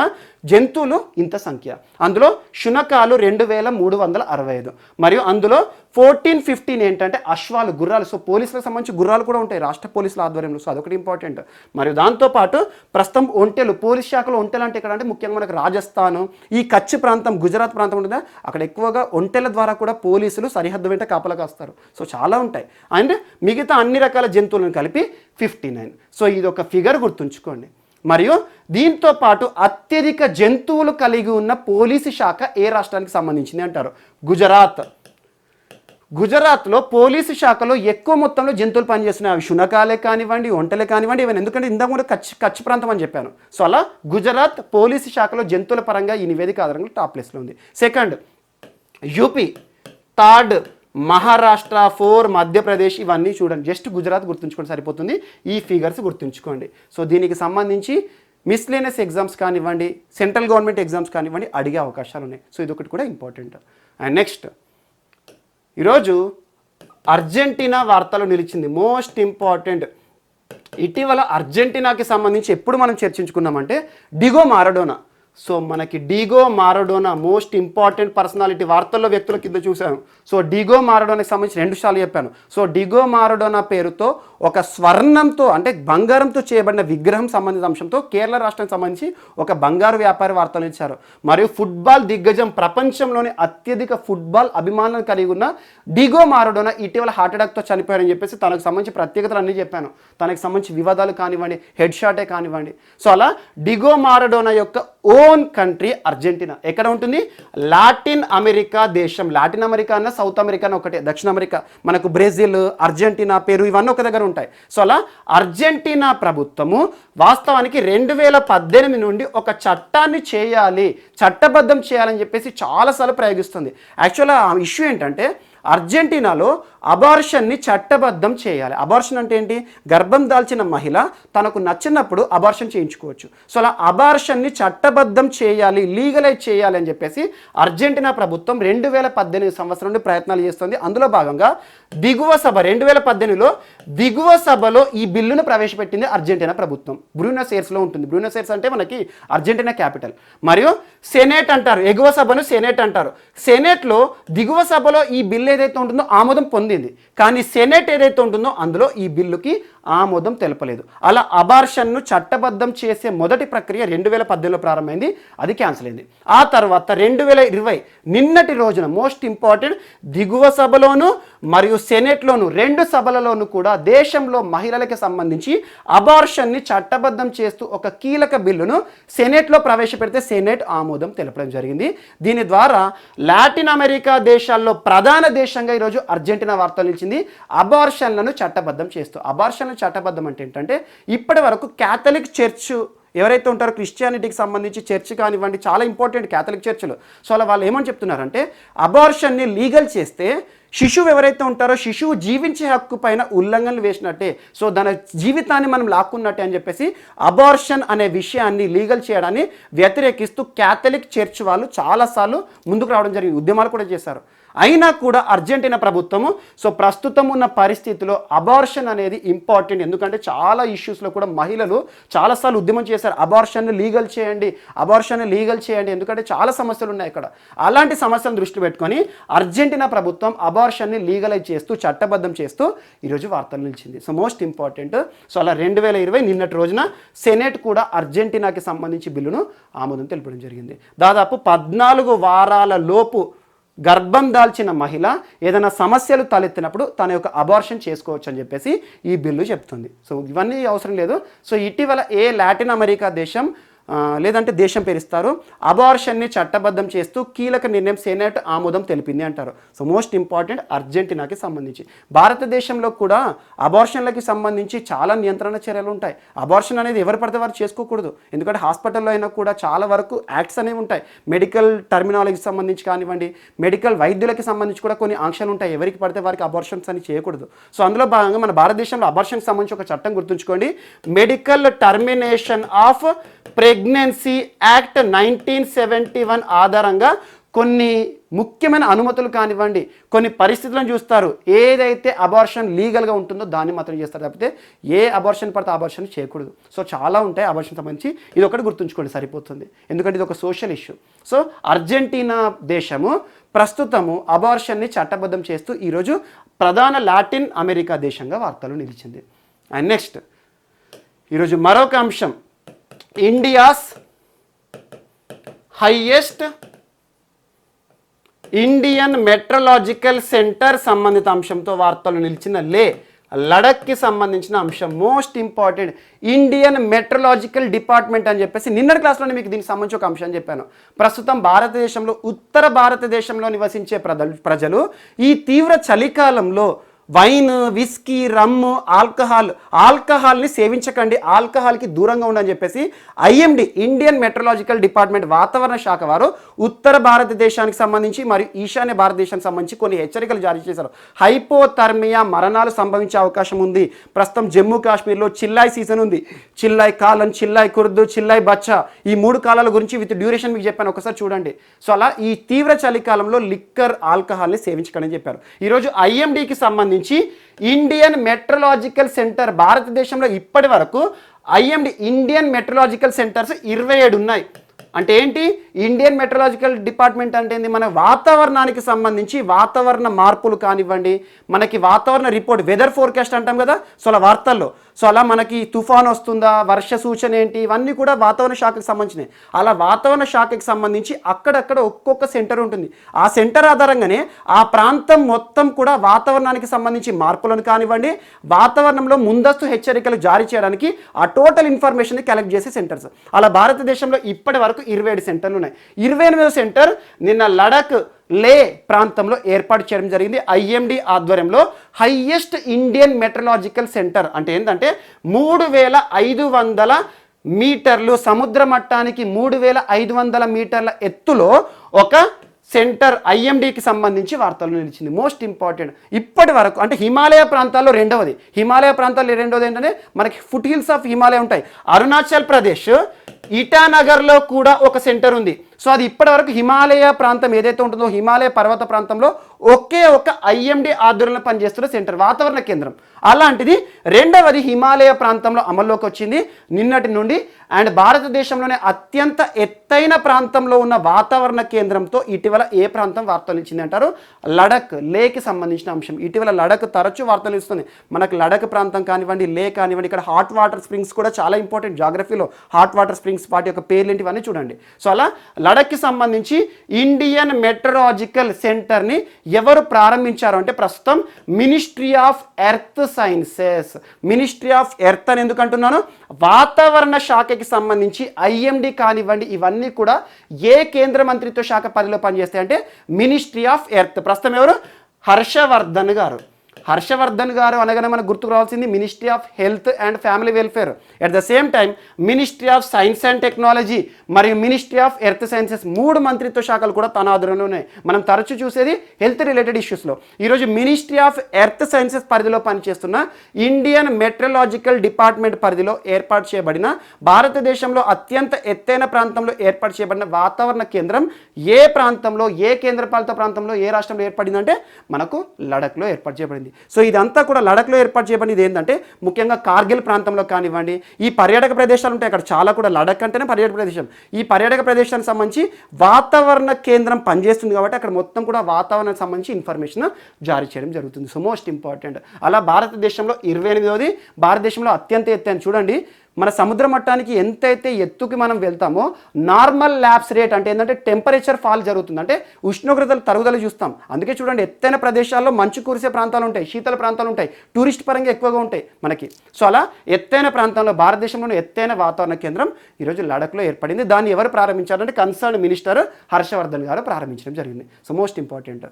జంతువులు ఇంత సంఖ్య. అందులో శునకాలు 2365. మరియు అందులో 1415 ఏంటంటే అశ్వాలు, గుర్రాలు. సో పోలీసులకు సంబంధించి గుర్రాలు కూడా ఉంటాయి రాష్ట్ర పోలీసుల ఆధ్వర్యంలో. సో అదొకటి ఇంపార్టెంట్. మరియు దాంతోపాటు ప్రస్తుతం ఒంటెలు, పోలీస్ శాఖలో ఒంటెలు అంటే ఇక్కడ అంటే ముఖ్యంగా మనకు రాజస్థాన్, ఈ కచ్ ప్రాంతం, గుజరాత్ ప్రాంతం ఉంటుందా, అక్కడ ఎక్కువగా ఒంటెల ద్వారా కూడా పోలీసులు సరిహద్దు వెంట కాపలా కాస్తారు. సో చాలా ఉంటాయి. అండ్ మిగతా అన్ని రకాల జంతువులను కలిపి 59. సో ఇది ఒక ఫిగర్ గుర్తుంచుకోండి. మరియు దీంతో పాటు అత్యధిక జంతువులు కలిగి ఉన్న పోలీసు శాఖ ఏ రాష్ట్రానికి సంబంధించింది అంటారు? గుజరాత్. గుజరాత్లో పోలీసు శాఖలో ఎక్కువ మొత్తంలో జంతువులు పనిచేస్తున్నాయి. అవి శునకాలే కానివ్వండి, ఒంటలే కానివ్వండి, ఇవన్నీ. ఎందుకంటే ఇందాక కూడా కచ్ ప్రాంతం అని చెప్పాను. సో అలా గుజరాత్ పోలీసు శాఖలో జంతువుల పరంగా ఈ నివేదిక ఆధారంగా టాప్ ప్లేస్లో ఉంది. Second UP, third Maharashtra, 4 Madhya Pradesh. ఇవన్నీ చూడండి. జస్ట్ గుజరాత్ గుర్తుంచుకోండి సరిపోతుంది. ఈ ఫిగర్స్ గుర్తుంచుకోండి. సో దీనికి సంబంధించి మిస్లేనియస్ ఎగ్జామ్స్ కానివ్వండి, సెంట్రల్ గవర్నమెంట్ ఎగ్జామ్స్ కానివ్వండి అడిగే అవకాశాలు ఉన్నాయి. సో ఇది ఒకటి కూడా ఇంపార్టెంట్. అండ్ నెక్స్ట్ ఈరోజు అర్జెంటీనా వార్తలు నిలిచింది. Most important. ఇటీవల అర్జెంటీనాకి సంబంధించి ఎప్పుడు మనం చర్చించుకున్నామంటే డిగో మారడోనా. సో మనకి Diego Maradona most important personality. వార్తల్లో వ్యక్తుల కింద చూశాను. సో డిగో మారడోనాకి సంబంధించి 2 సార్లు చెప్పాను. సో డిగో మారడోనా పేరుతో ఒక స్వర్ణంతో అంటే బంగారంతో చేయబడిన విగ్రహం సంబంధిత అంశంతో కేరళ రాష్ట్రానికి సంబంధించి ఒక బంగారు వ్యాపారి వార్తలు ఇచ్చారు. మరియు ఫుట్బాల్ దిగ్గజం, ప్రపంచంలోని అత్యధిక ఫుట్బాల్ అభిమానులను కలిగి ఉన్న డిగో మారడోనా ఇటీవల హార్ట్ అటాక్తో చనిపోయారని చెప్పేసి తనకు సంబంధించి ప్రత్యేకతలు అన్నీ చెప్పాను. తనకు సంబంధించి వివాదాలు కానివ్వండి, హెడ్ షాటే కానివ్వండి. సో అలా డిగో మారడోనా యొక్క ఓన్ కంట్రీ అర్జెంటీనా ఎక్కడ ఉంటుంది? లాటిన్ అమెరికా దేశం. లాటిన్ అమెరికా అన్న సౌత్ అమెరికా అన్న ఒకటే. దక్షిణ అమెరికా మనకు బ్రెజిల్, అర్జెంటీనా, పెరు ఇవన్నీ ఒక దగ్గర ఉంటాయి. సో అలా అర్జెంటీనా ప్రభుత్వము వాస్తవానికి 2018 నుండి ఒక చట్టాన్ని చేయాలి, చట్టబద్ధం చేయాలని చెప్పేసి చాలాసార్లు ప్రయోగిస్తుంది. యాక్చువల్గా ఆ ఇష్యూ ఏంటంటే అర్జెంటీనాలో అబార్షన్ని చట్టబద్ధం చేయాలి. అబార్షన్ అంటే ఏంటి? గర్భం దాల్చిన మహిళ తనకు నచ్చినప్పుడు అబార్షన్ చేయించుకోవచ్చు. సో అలా అబార్షన్ని చట్టబద్ధం చేయాలి, లీగలైజ్ చేయాలి అని చెప్పేసి అర్జెంటీనా ప్రభుత్వం 2018 సంవత్సరం నుండి ప్రయత్నాలు చేస్తుంది. అందులో భాగంగా దిగువ సభ 2018లో దిగువ సభలో ఈ బిల్లును ప్రవేశపెట్టింది అర్జెంటీనా ప్రభుత్వం. బ్రూనస్ ఎయిర్స్లో ఉంటుంది. బ్రూనస్ ఎయిర్స్ అంటే మనకి అర్జెంటీనా క్యాపిటల్. మరియు సెనేట్ అంటారు, ఎగువ సభను సెనేట్ అంటారు. సెనేట్లో దిగువ సభలో ఈ బిల్లు ఏదైతే ఉంటుందో ఆమోదం పొందింది. కానీ సెనేట్ ఏదైతే ఉంటుందో అందులో ఈ బిల్లుకి ఆమోదం తెలపలేదు. అలా అబార్షన్ను చట్టబద్ధం చేసే మొదటి ప్రక్రియ 2018లో ప్రారంభమైంది. అది క్యాన్సిల్ అయింది. ఆ తర్వాత 2020 నిన్నటి రోజున మోస్ట్ ఇంపార్టెంట్ దిగువ సభలోను మరియు సెనేట్లోను 2 సభలలోనూ కూడా దేశంలో మహిళలకి సంబంధించి అబార్షన్ని చట్టబద్ధం చేస్తూ ఒక కీలక బిల్లును సెనేట్లో ప్రవేశపెడితే సెనేట్ ఆమోదం తెలపడం జరిగింది. దీని ద్వారా లాటిన్ అమెరికా దేశాల్లో ప్రధాన దేశంగా ఈరోజు అర్జెంటీనా వార్తలు నిలిచింది. అబార్షన్లను చట్టబద్ధం చేస్తూ. అబార్షన్లను చట్టబద్ధం అంటే ఏంటంటే ఇప్పటి వరకు క్యాథలిక్ చర్చ్ ఎవరైతే ఉంటారో క్రిస్టియానిటీకి సంబంధించి చర్చ్ కానివ్వండి, చాలా ఇంపార్టెంట్ క్యాథలిక్ చర్చ్లు. సో అలా వాళ్ళు ఏమని చెప్తున్నారంటే అబార్షన్ని లీగల్ చేస్తే శిశువు ఎవరైతే ఉంటారో శిశువు జీవించే హక్కు పైన ఉల్లంఘనలు వేసినట్టే, సో దాని జీవితాన్ని మనం లాక్కున్నట్టే అని చెప్పేసి అబార్షన్ అనే విషయాన్ని లీగల్ చేయడాన్ని వ్యతిరేకిస్తూ క్యాథలిక్ చర్చ్ వాళ్ళు చాలాసార్లు ముందుకు రావడం జరిగింది. ఉద్యమాలు కూడా చేశారు. అయినా కూడా అర్జెంటీనా ప్రభుత్వము సో ప్రస్తుతం ఉన్న పరిస్థితిలో అబార్షన్ అనేది ఇంపార్టెంట్. ఎందుకంటే చాలా ఇష్యూస్లో కూడా మహిళలు చాలాసార్లు ఉద్యమం చేశారు. అబార్షన్ని లీగల్ చేయండి, అబార్షన్ని లీగల్ చేయండి. ఎందుకంటే చాలా సమస్యలు ఉన్నాయి ఇక్కడ. అలాంటి సమస్యలను దృష్టిలో పెట్టుకొని అర్జెంటీనా ప్రభుత్వం అబార్షన్ని లీగలైజ్ చేస్తూ చట్టబద్ధం చేస్తూ ఈరోజు వార్తలు నిలిచింది. So most important. సో అలా 2020 నిన్నటి రోజున సెనేట్ కూడా అర్జెంటీనాకి సంబంధించి బిల్లును ఆమోదం తెలపడం జరిగింది. దాదాపు 14 వారాల లోపు గర్భం దాల్చిన మహిళ ఏదైనా సమస్యలు తలెత్తినప్పుడు తన యొక్క అబార్షన్ చేసుకోవచ్చు అని చెప్పేసి ఈ బిల్లు చెప్తుంది. సో ఇవన్నీ అవసరం లేదు. సో ఇటీవల ఏ లాటిన్ అమెరికా దేశం లేదంటే దేశం పేరుస్తారు అబార్షన్ని చట్టబద్ధం చేస్తూ కీలక నిర్ణయం సెనేట్ ఆమోదం తెలిపింది అంటారు. సో మోస్ట్ ఇంపార్టెంట్ అర్జెంటీనాకి సంబంధించి. భారతదేశంలో కూడా అబార్షన్లకి సంబంధించి చాలా నియంత్రణ చర్యలు ఉంటాయి. అబార్షన్ అనేది ఎవరు పడితే వారు చేసుకోకూడదు. ఎందుకంటే హాస్పిటల్లో అయినా కూడా చాలా వరకు యాక్ట్స్ అనేవి ఉంటాయి. మెడికల్ టర్మినాలజీకి సంబంధించి కానివ్వండి, మెడికల్ వైద్యులకి సంబంధించి కూడా కొన్ని ఆంక్షలు ఉంటాయి. ఎవరికి పడితే వారికి అబార్షన్స్ అని చేయకూడదు. సో అందులో భాగంగా మన భారతదేశంలో అబార్షన్కి సంబంధించి ఒక చట్టం గుర్తుంచుకోండి, medical termination of pregnancy act 1971 ఆధారంగా కొన్ని ముఖ్యమైన అనుమతులు కానివ్వండి, కొన్ని పరిస్థితులను చూస్తారు. ఏదైతే అబార్షన్ లీగల్గా ఉంటుందో దాన్ని మాత్రం చేస్తారు, తప్పితే ఏ అబార్షన్ పడితే అబార్షన్ చేయకూడదు. సో చాలా ఉంటాయి అబార్షన్ సంబంధించి. ఇది ఒకటి గుర్తుంచుకోండి సరిపోతుంది, ఎందుకంటే ఇది ఒక సోషల్ ఇష్యూ. సో అర్జెంటీనా దేశము ప్రస్తుతము అబార్షన్ని చట్టబద్ధం చేస్తూ ఈరోజు ప్రధాన లాటిన్ అమెరికా దేశంగా వార్తలు నిలిచింది. అండ్ నెక్స్ట్ ఈరోజు మరొక అంశం, India's highest Indian metrological centre సంబంధిత అంశంతో వార్తలు నిలిచిన లే లడఖ్కి సంబంధించిన అంశం most important Indian metrological department అని చెప్పేసి నిన్నటి క్లాస్లోనే మీకు దీనికి సంబంధించి ఒక అంశం చెప్పాను. ప్రస్తుతం భారతదేశంలో ఉత్తర భారతదేశంలో నివసించే ప్రజలు ఈ తీవ్ర చలికాలంలో వైన్, విస్కీ, రమ్ము, ఆల్కహాల్ని సేవించకండి, ఆల్కహాల్కి దూరంగా ఉండని చెప్పేసి ఐఎండి ఇండియన్ మెట్రలాజికల్ డిపార్ట్మెంట్ వాతావరణ శాఖ వారు ఉత్తర భారతదేశానికి సంబంధించి మరియు ఈశాన్య భారతదేశానికి సంబంధించి కొన్ని హెచ్చరికలు జారీ చేశారు. హైపోథర్మియా మరణాలు సంభవించే అవకాశం ఉంది. ప్రస్తుతం జమ్మూ కాశ్మీర్లో చిల్లాయ్ సీజన్ ఉంది. చిల్లాయ్ కాలం, చిల్లాయ్ కుర్దు, చిల్లాయ్ బచ్చా, ఈ 3 కాలాల గురించి విత్ డ్యూరేషన్ మీకు చెప్పాను, ఒకసారి చూడండి. సో అలా ఈ తీవ్ర చలికాలంలో లిక్కర్, ఆల్కహాల్ని సేవించకండి చెప్పారు. ఈరోజు ఐఎండికి సంబంధించి ఇండియన్ మెట్రలాజికల్ సెంటర్ భారతదేశంలో ఇప్పటి వరకు ఐఎండి ఇండియన్ మెట్రలాజికల్ సెంటర్స్ 27 ఉన్నాయి. అంటే ఏంటి? ఇండియన్ మెట్రలాజికల్ డిపార్ట్మెంట్ అంటే ఏంది? మన వాతావరణానికి సంబంధించి వాతావరణ మార్పులు కానివ్వండి, మనకి వాతావరణ రిపోర్ట్, వెదర్ ఫోర్కాస్ట్ అంటాం కదా, సో అలా వార్తల్లో, సో అలా మనకి తుఫాన్ వస్తుందా, వర్ష సూచన ఏంటి, ఇవన్నీ కూడా వాతావరణ శాఖకి సంబంధించినవి. అలా వాతావరణ శాఖకి సంబంధించి అక్కడక్కడ ఒక్కొక్క సెంటర్ ఉంటుంది. ఆ సెంటర్ ఆధారంగానే ఆ ప్రాంతం మొత్తం కూడా వాతావరణానికి సంబంధించి మార్పులను కానివ్వండి, వాతావరణంలో ముందస్తు హెచ్చరికలు జారీ చేయడానికి ఆ టోటల్ ఇన్ఫర్మేషన్ కలెక్ట్ చేసే సెంటర్స్. అలా భారతదేశంలో ఇప్పటి వరకు 27 సెంటర్లు ఉన్నాయి. 28వ సెంటర్ నిన్న లడఖ్, లే ప్రాంతంలో ఏర్పాటు చేయడం జరిగింది. ఐఎండి ఆధ్వర్యంలో హైయెస్ట్ ఇండియన్ మెట్రలాజికల్ సెంటర్ అంటే ఏంటంటే 3500 మీటర్లు సముద్ర మట్టానికి 3500 మీటర్ల ఎత్తులో ఒక సెంటర్ ఐఎండికి సంబంధించి వార్తలు నిలిచింది. మోస్ట్ ఇంపార్టెంట్ ఇప్పటి వరకు అంటే హిమాలయ ప్రాంతాల్లో రెండవది. హిమాలయ ప్రాంతాల్లో రెండవది ఏంటంటే మనకి ఫుట్ హిల్స్ ఆఫ్ హిమాలయ ఉంటాయి. అరుణాచల్ ప్రదేశ్ ఇటానగర్లో కూడా ఒక సెంటర్ ఉంది. సో అది ఇప్పటి వరకు హిమాలయ ప్రాంతం ఏదైతే ఉంటుందో హిమాలయ పర్వత ప్రాంతంలో ఒకే ఒక ఐఎండి ఆధ్వర్యంలో పనిచేస్తున్న సెంటర్, వాతావరణ కేంద్రం. అలాంటిది రెండవది హిమాలయ ప్రాంతంలో అమల్లోకి వచ్చింది నిన్నటి నుండి. అండ్ భారతదేశంలోనే అత్యంత ఎత్తైన ప్రాంతంలో ఉన్న వాతావరణ కేంద్రంతో ఇటీవల ఏ ప్రాంతం వార్తలు ఇచ్చింది అంటారు? లడఖ్, లేకి సంబంధించిన అంశం. ఇటీవల లడఖ్ తరచూ వార్తలు ఇస్తుంది. మనకు లడఖ్ ప్రాంతం కానివ్వండి, లే కానివ్వండి, ఇక్కడ హాట్ వాటర్ స్ప్రింగ్స్ కూడా చాలా ఇంపార్టెంట్. జాగ్రఫీలో హాట్ వాటర్ స్ప్రింగ్స్ వాటి యొక్క పేర్లు ఏంటివన్నీ చూడండి. సో అలా లడఖ్కి సంబంధించి ఇండియన్ మెట్రలాజికల్ సెంటర్ని ఎవరు ప్రారంభించారు అంటే ప్రస్తుతం ministry of earth sciences. Ministry of earth అని ఎందుకు అంటున్నాను? వాతావరణ శాఖకి సంబంధించి ఐఎండి కానివ్వండి, ఇవన్నీ కూడా ఏ కేంద్ర మంత్రిత్వ శాఖ పరిధిలో పనిచేస్తాయి అంటే మినిస్ట్రీ ఆఫ్ ఎర్త్. ప్రస్తుతం ఎవరు? హర్షవర్ధన్ గారు. హర్షవర్ధన్ గారు అనగానే మనకు గుర్తుకు రావాల్సింది ministry of health and family welfare. At the same time ministry of science and technology మరియు మినిస్ట్రీ ఆఫ్ ఎర్త్ సైన్సెస్ 3 మంత్రిత్వ శాఖలు కూడా తన ఆధ్వర్యంలో ఉన్నాయి. మనం తరచూ చూసేది హెల్త్ రిలేటెడ్ ఇష్యూస్లో. ఈరోజు మినిస్ట్రీ ఆఫ్ ఎర్త్ సైన్సెస్ పరిధిలో పనిచేస్తున్న ఇండియన్ మెట్రలాజికల్ డిపార్ట్మెంట్ పరిధిలో ఏర్పాటు చేయబడిన భారతదేశంలో అత్యంత ఎత్తైన ప్రాంతంలో ఏర్పాటు చేయబడిన వాతావరణ కేంద్రం ఏ ప్రాంతంలో, ఏ కేంద్రపాలిత ప్రాంతంలో, ఏ రాష్ట్రంలో ఏర్పడిందంటే మనకు లడఖ్లో ఏర్పాటు చేయబడింది. సో ఇదంతా కూడా లడఖ్లో ఏర్పాటు చేయబడింది. ఏంటంటే ముఖ్యంగా కార్గిల్ ప్రాంతంలో కానివ్వండి, ఈ పర్యాటక ప్రదేశాలు ఉంటాయి అక్కడ చాలా కూడా. లడఖ్ అంటేనే పర్యాటక ప్రదేశం. ఈ పర్యాటక ప్రదేశానికి సంబంధించి వాతావరణ కేంద్రం పనిచేస్తుంది కాబట్టి అక్కడ మొత్తం కూడా వాతావరణానికి సంబంధించి ఇన్ఫర్మేషన్ జారీ చేయడం జరుగుతుంది. So most important. అలా భారతదేశంలో 28వది, భారతదేశంలో అత్యంత ఎత్తైన చూడండి, మన సముద్ర మట్టానికి ఎంతైతే ఎత్తుకి మనం వెళ్తామో నార్మల్ ల్యాప్స్ రేట్ అంటే ఏంటంటే టెంపరేచర్ ఫాల్ జరుగుతుంది, అంటే ఉష్ణోగ్రతలు తరుగుదల చూస్తాం. అందుకే చూడండి ఎత్తైన ప్రదేశాల్లో మంచు కురిసే ప్రాంతాలు ఉంటాయి, శీతల ప్రాంతాలు ఉంటాయి, టూరిస్ట్ పరంగా ఎక్కువగా ఉంటాయి మనకి. సో అలా ఎత్తైన ప్రాంతంలో భారతదేశంలోని ఎత్తైన వాతావరణ కేంద్రం ఈరోజు లడఖ్లో ఏర్పడింది. దాన్ని ఎవరు ప్రారంభించారంటే కన్సర్న్ మినిస్టర్ హర్షవర్ధన్ గారు ప్రారంభించడం జరిగింది. So most important.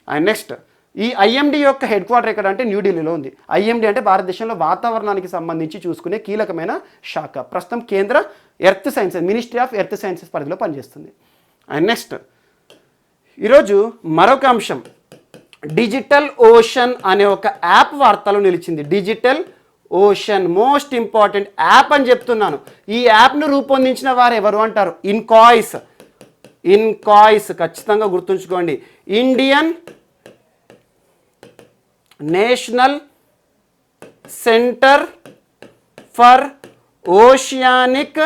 And next ఈ ఐఎండి యొక్క హెడ్ క్వార్టర్ ఎక్కడ అంటే న్యూఢిల్లీలో ఉంది. ఐఎండి అంటే భారతదేశంలో వాతావరణానికి సంబంధించి చూసుకునే కీలకమైన శాఖ. ప్రస్తుతం కేంద్ర earth sciences, ministry of earth sciences పరిధిలో పనిచేస్తుంది. అండ్ నెక్స్ట్ ఈరోజు మరొక అంశం, డిజిటల్ ఓషన్ అనే ఒక యాప్ వార్తలో నిలిచింది. Digital ocean most important app అని చెప్తున్నాను. ఈ యాప్ను రూపొందించిన వారు ఎవరు అంటారు? ఇన్కాయిస్ ఖచ్చితంగా గుర్తుంచుకోండి. Indian national centre for oceanic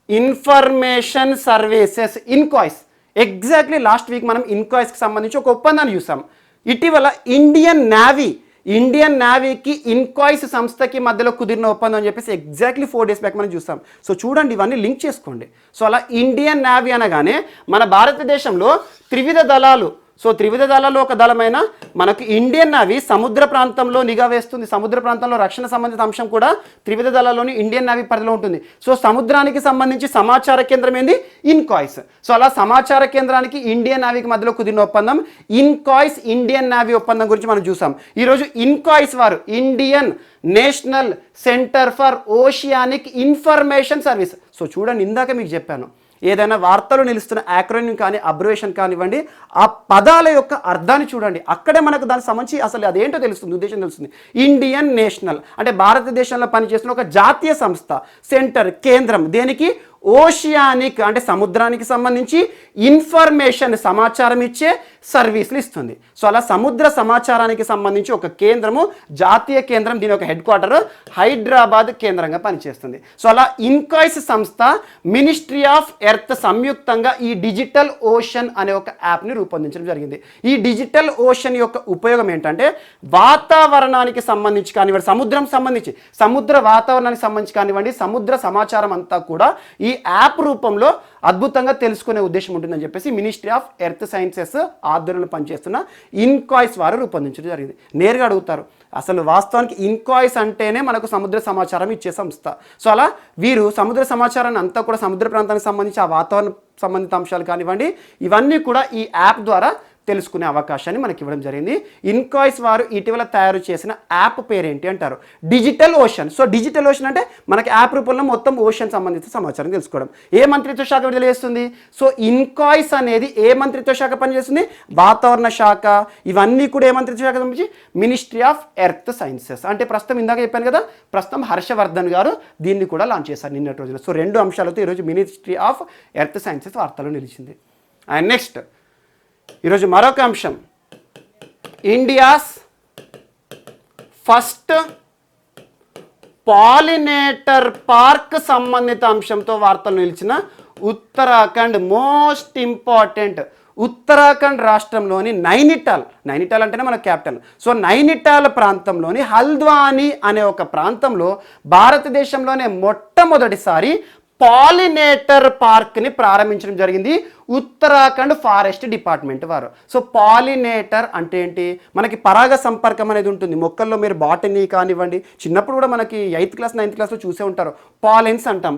information services, INCOIS. Exactly last week మనం ఇన్కాయిస్కి సంబంధించి ఒక ఒప్పందాన్ని చూసాం. ఇటీవల ఇండియన్ నేవీకి ఇన్కాయిస్ సంస్థకి మధ్యలో కుదిరిన ఒప్పందం అని చెప్పేసి ఎగ్జాక్ట్లీ 4 days బ్యాక్ మనం చూస్తాం. సో చూడండి, ఇవన్నీ లింక్ చేసుకోండి. సో అలా ఇండియన్ నేవీ అనగానే మన భారతదేశంలో త్రివిధ దళాలు, సో త్రివిధ దళాల్లో ఒక దళమైన మనకు ఇండియన్ నావీ సముద్ర ప్రాంతంలో నిఘా వేస్తుంది. సముద్ర ప్రాంతంలో రక్షణ సంబంధిత అంశం కూడా త్రివిధ దళాల్లోని ఇండియన్ నావీ పరిధిలో ఉంటుంది. సో సముద్రానికి సంబంధించి సమాచార కేంద్రం ఏంది? ఇన్కాయిస్. సో అలా సమాచార కేంద్రానికి ఇండియన్ నావీకి మధ్యలో కుదిరిన ఒప్పందం ఇన్కాయిస్ ఇండియన్ నావీ ఒప్పందం గురించి మనం చూసాం. ఈరోజు ఇన్కాయిస్ వారు Indian national centre for oceanic information service. So చూడండి, ఇందాక మీకు చెప్పాను, ఏదైనా వార్తలు నిలుస్తున్న యాక్రోనిమ్ కానీ అబ్రివేషన్ కానివ్వండి, ఆ పదాల యొక్క అర్థాన్ని చూడండి, అక్కడే మనకు దానికి సంబంధించి అసలు అదేంటో తెలుస్తుంది, ఉద్దేశం తెలుస్తుంది. ఇండియన్ నేషనల్ అంటే భారతదేశంలో పనిచేస్తున్న ఒక జాతీయ సంస్థ, సెంటర్ కేంద్రం, దేనికి? ఓషియానిక్ అంటే సముద్రానికి సంబంధించి ఇన్ఫర్మేషన్ సమాచారం ఇచ్చే సర్వీసులు ఇస్తుంది. సో అలా సముద్ర సమాచారానికి సంబంధించి ఒక కేంద్రము, జాతీయ కేంద్రం, దీని యొక్క హెడ్ క్వార్టర్ హైదరాబాద్ కేంద్రంగా పనిచేస్తుంది. సో అలా ఇన్కాయిస్ సంస్థ, మినిస్ట్రీ ఆఫ్ ఎర్త్ సంయుక్తంగా ఈ డిజిటల్ ఓషన్ అనే ఒక యాప్ని రూపొందించడం జరిగింది. ఈ డిజిటల్ ఓషన్ యొక్క ఉపయోగం ఏంటంటే వాతావరణానికి సంబంధించి కానివ్వండి, సముద్ర వాతావరణానికి సంబంధించి కానివ్వండి, సముద్ర సమాచారం అంతా కూడా ఈ యాప్ రూపంలో అద్భుతంగా తెలుసుకునే ఉద్దేశం ఉంటుందని చెప్పేసి మినిస్ట్రీ ఆఫ్ ఎర్త్ సైన్సెస్ ఆధ్వర్యంలో పనిచేస్తున్న ఇన్కాయిస్ వారు రూపొందించడం జరిగింది. నేరుగా అడుగుతారు, అసలు వాస్తవానికి ఇన్కాయిస్ అంటేనే మనకు సముద్ర సమాచారం ఇచ్చే సంస్థ. సో అలా వీరు సముద్ర సమాచారాన్ని అంతా కూడా సముద్ర ప్రాంతానికి సంబంధించి ఆ వాతావరణ సంబంధిత అంశాలు కానివ్వండి, ఇవన్నీ కూడా ఈ యాప్ ద్వారా తెలుసుకునే అవకాశాన్ని మనకి ఇవ్వడం జరిగింది. ఇన్కాయిస్ వారు ఇటీవల తయారు చేసిన యాప్ పేరేంటి అంటారు? Digital ocean. So digital ocean అంటే మనకి యాప్ రూపంలో మొత్తం ఓషన్ సంబంధిత సమాచారం తెలుసుకోవడం. ఏ మంత్రిత్వ శాఖ విడుదల చేస్తుంది? సో ఇన్కాయిస్ అనేది ఏ మంత్రిత్వ శాఖ పనిచేస్తుంది? వాతావరణ శాఖ. ఇవన్నీ కూడా ఏ మంత్రిత్వ శాఖ సంబంధించి? Ministry of earth sciences. అంటే ప్రస్తుతం ఇందాక చెప్పాను కదా, ప్రస్తుతం హర్షవర్ధన్ గారు దీన్ని కూడా లాంచ్ చేశారు నిన్నటి రోజున. సో రెండు అంశాలతో ఈరోజు మినిస్ట్రీ ఆఫ్ ఎర్త్ సైన్సెస్ వార్తలు నిలిచింది. అండ్ నెక్స్ట్ ఈరోజు మరొక అంశం, ఇండియాస్ ఫస్ట్ పాలినేటర్ పార్క్ సంబంధిత అంశంతో వార్తలు నిలిచిన ఉత్తరాఖండ్. మోస్ట్ ఇంపార్టెంట్, ఉత్తరాఖండ్ రాష్ట్రంలోని నైనిటాల్ అంటేనే మన క్యాపిటల్. సో నైనిటాల్ ప్రాంతంలోని హల్ద్వానీ అనే ఒక ప్రాంతంలో భారతదేశంలోనే మొట్టమొదటిసారి పాలినేటర్ పార్క్ని ప్రారంభించడం జరిగింది ఉత్తరాఖండ్ ఫారెస్ట్ డిపార్ట్మెంట్ వారు. సో పాలినేటర్ అంటే ఏంటి? మనకి పరాగ సంపర్కం అనేది ఉంటుంది మొక్కల్లో. మీరు బాటనీ కానివ్వండి, చిన్నప్పుడు కూడా మనకి 8th క్లాస్ 9th క్లాస్లో చూసే ఉంటారు. పాలెన్స్ అంటాం.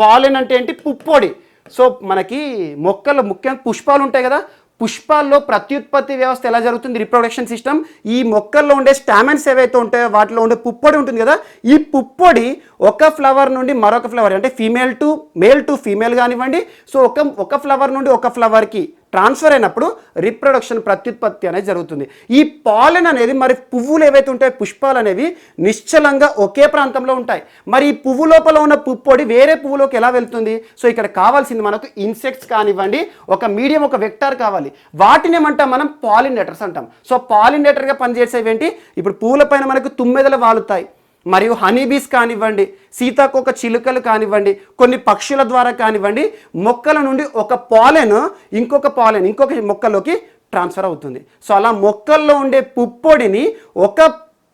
పాలెన్ అంటే ఏంటి? పుప్పొడి. సో మనకి మొక్కల్లో ముఖ్యంగా పుష్పాలు ఉంటాయి కదా, పుష్పాల్లో ప్రత్యుత్పత్తి వ్యవస్థ ఎలా జరుగుతుంది? Reproduction system. ఈ మొక్కల్లో ఉండే స్టామెన్స్ ఏవైతే ఉంటాయో వాటిలో ఉండే పుప్పొడి ఉంటుంది కదా, ఈ పుప్పొడి ఒక ఫ్లవర్ నుండి మరొక ఫ్లవర్ అంటే మేల్ టు ఫీమేల్ కానివ్వండి, సో ఒక ఫ్లవర్ నుండి ఒక ఫ్లవర్కి ట్రాన్స్ఫర్ అయినప్పుడు రిప్రొడక్షన్ ప్రత్యుత్పత్తి అనేది జరుగుతుంది. ఈ పాలెన్ అనేది మరి పువ్వులు ఏవైతే ఉంటాయో పుష్పాలు అనేవి నిశ్చలంగా ఒకే ప్రాంతంలో ఉంటాయి. మరి ఈ పువ్వు లోపల ఉన్న పుప్పొడి వేరే పువ్వులోకి ఎలా వెళ్తుంది? సో ఇక్కడ కావాల్సింది మనకు ఇన్సెక్ట్స్ కానివ్వండి, ఒక మీడియం, ఒక వెక్టార్ కావాలి. వాటిని ఏమంటాం మనం? పాలినేటర్స్ అంటాం. సో పాలినేటర్గా పనిచేసేవి ఏంటి? ఇప్పుడు పువ్వుల పైన మనకు తుమ్మెదలు వాలుతాయి, మరియు హనీబీస్ కానివ్వండి, సీతాకోక చిలుకలు కానివ్వండి, కొన్ని పక్షుల ద్వారా కానివ్వండి, మొక్కల నుండి ఒక పాలెన్ ఇంకొక మొక్కలోకి ట్రాన్స్ఫర్ అవుతుంది. సో అలా మొక్కల్లో ఉండే పుప్పొడిని ఒక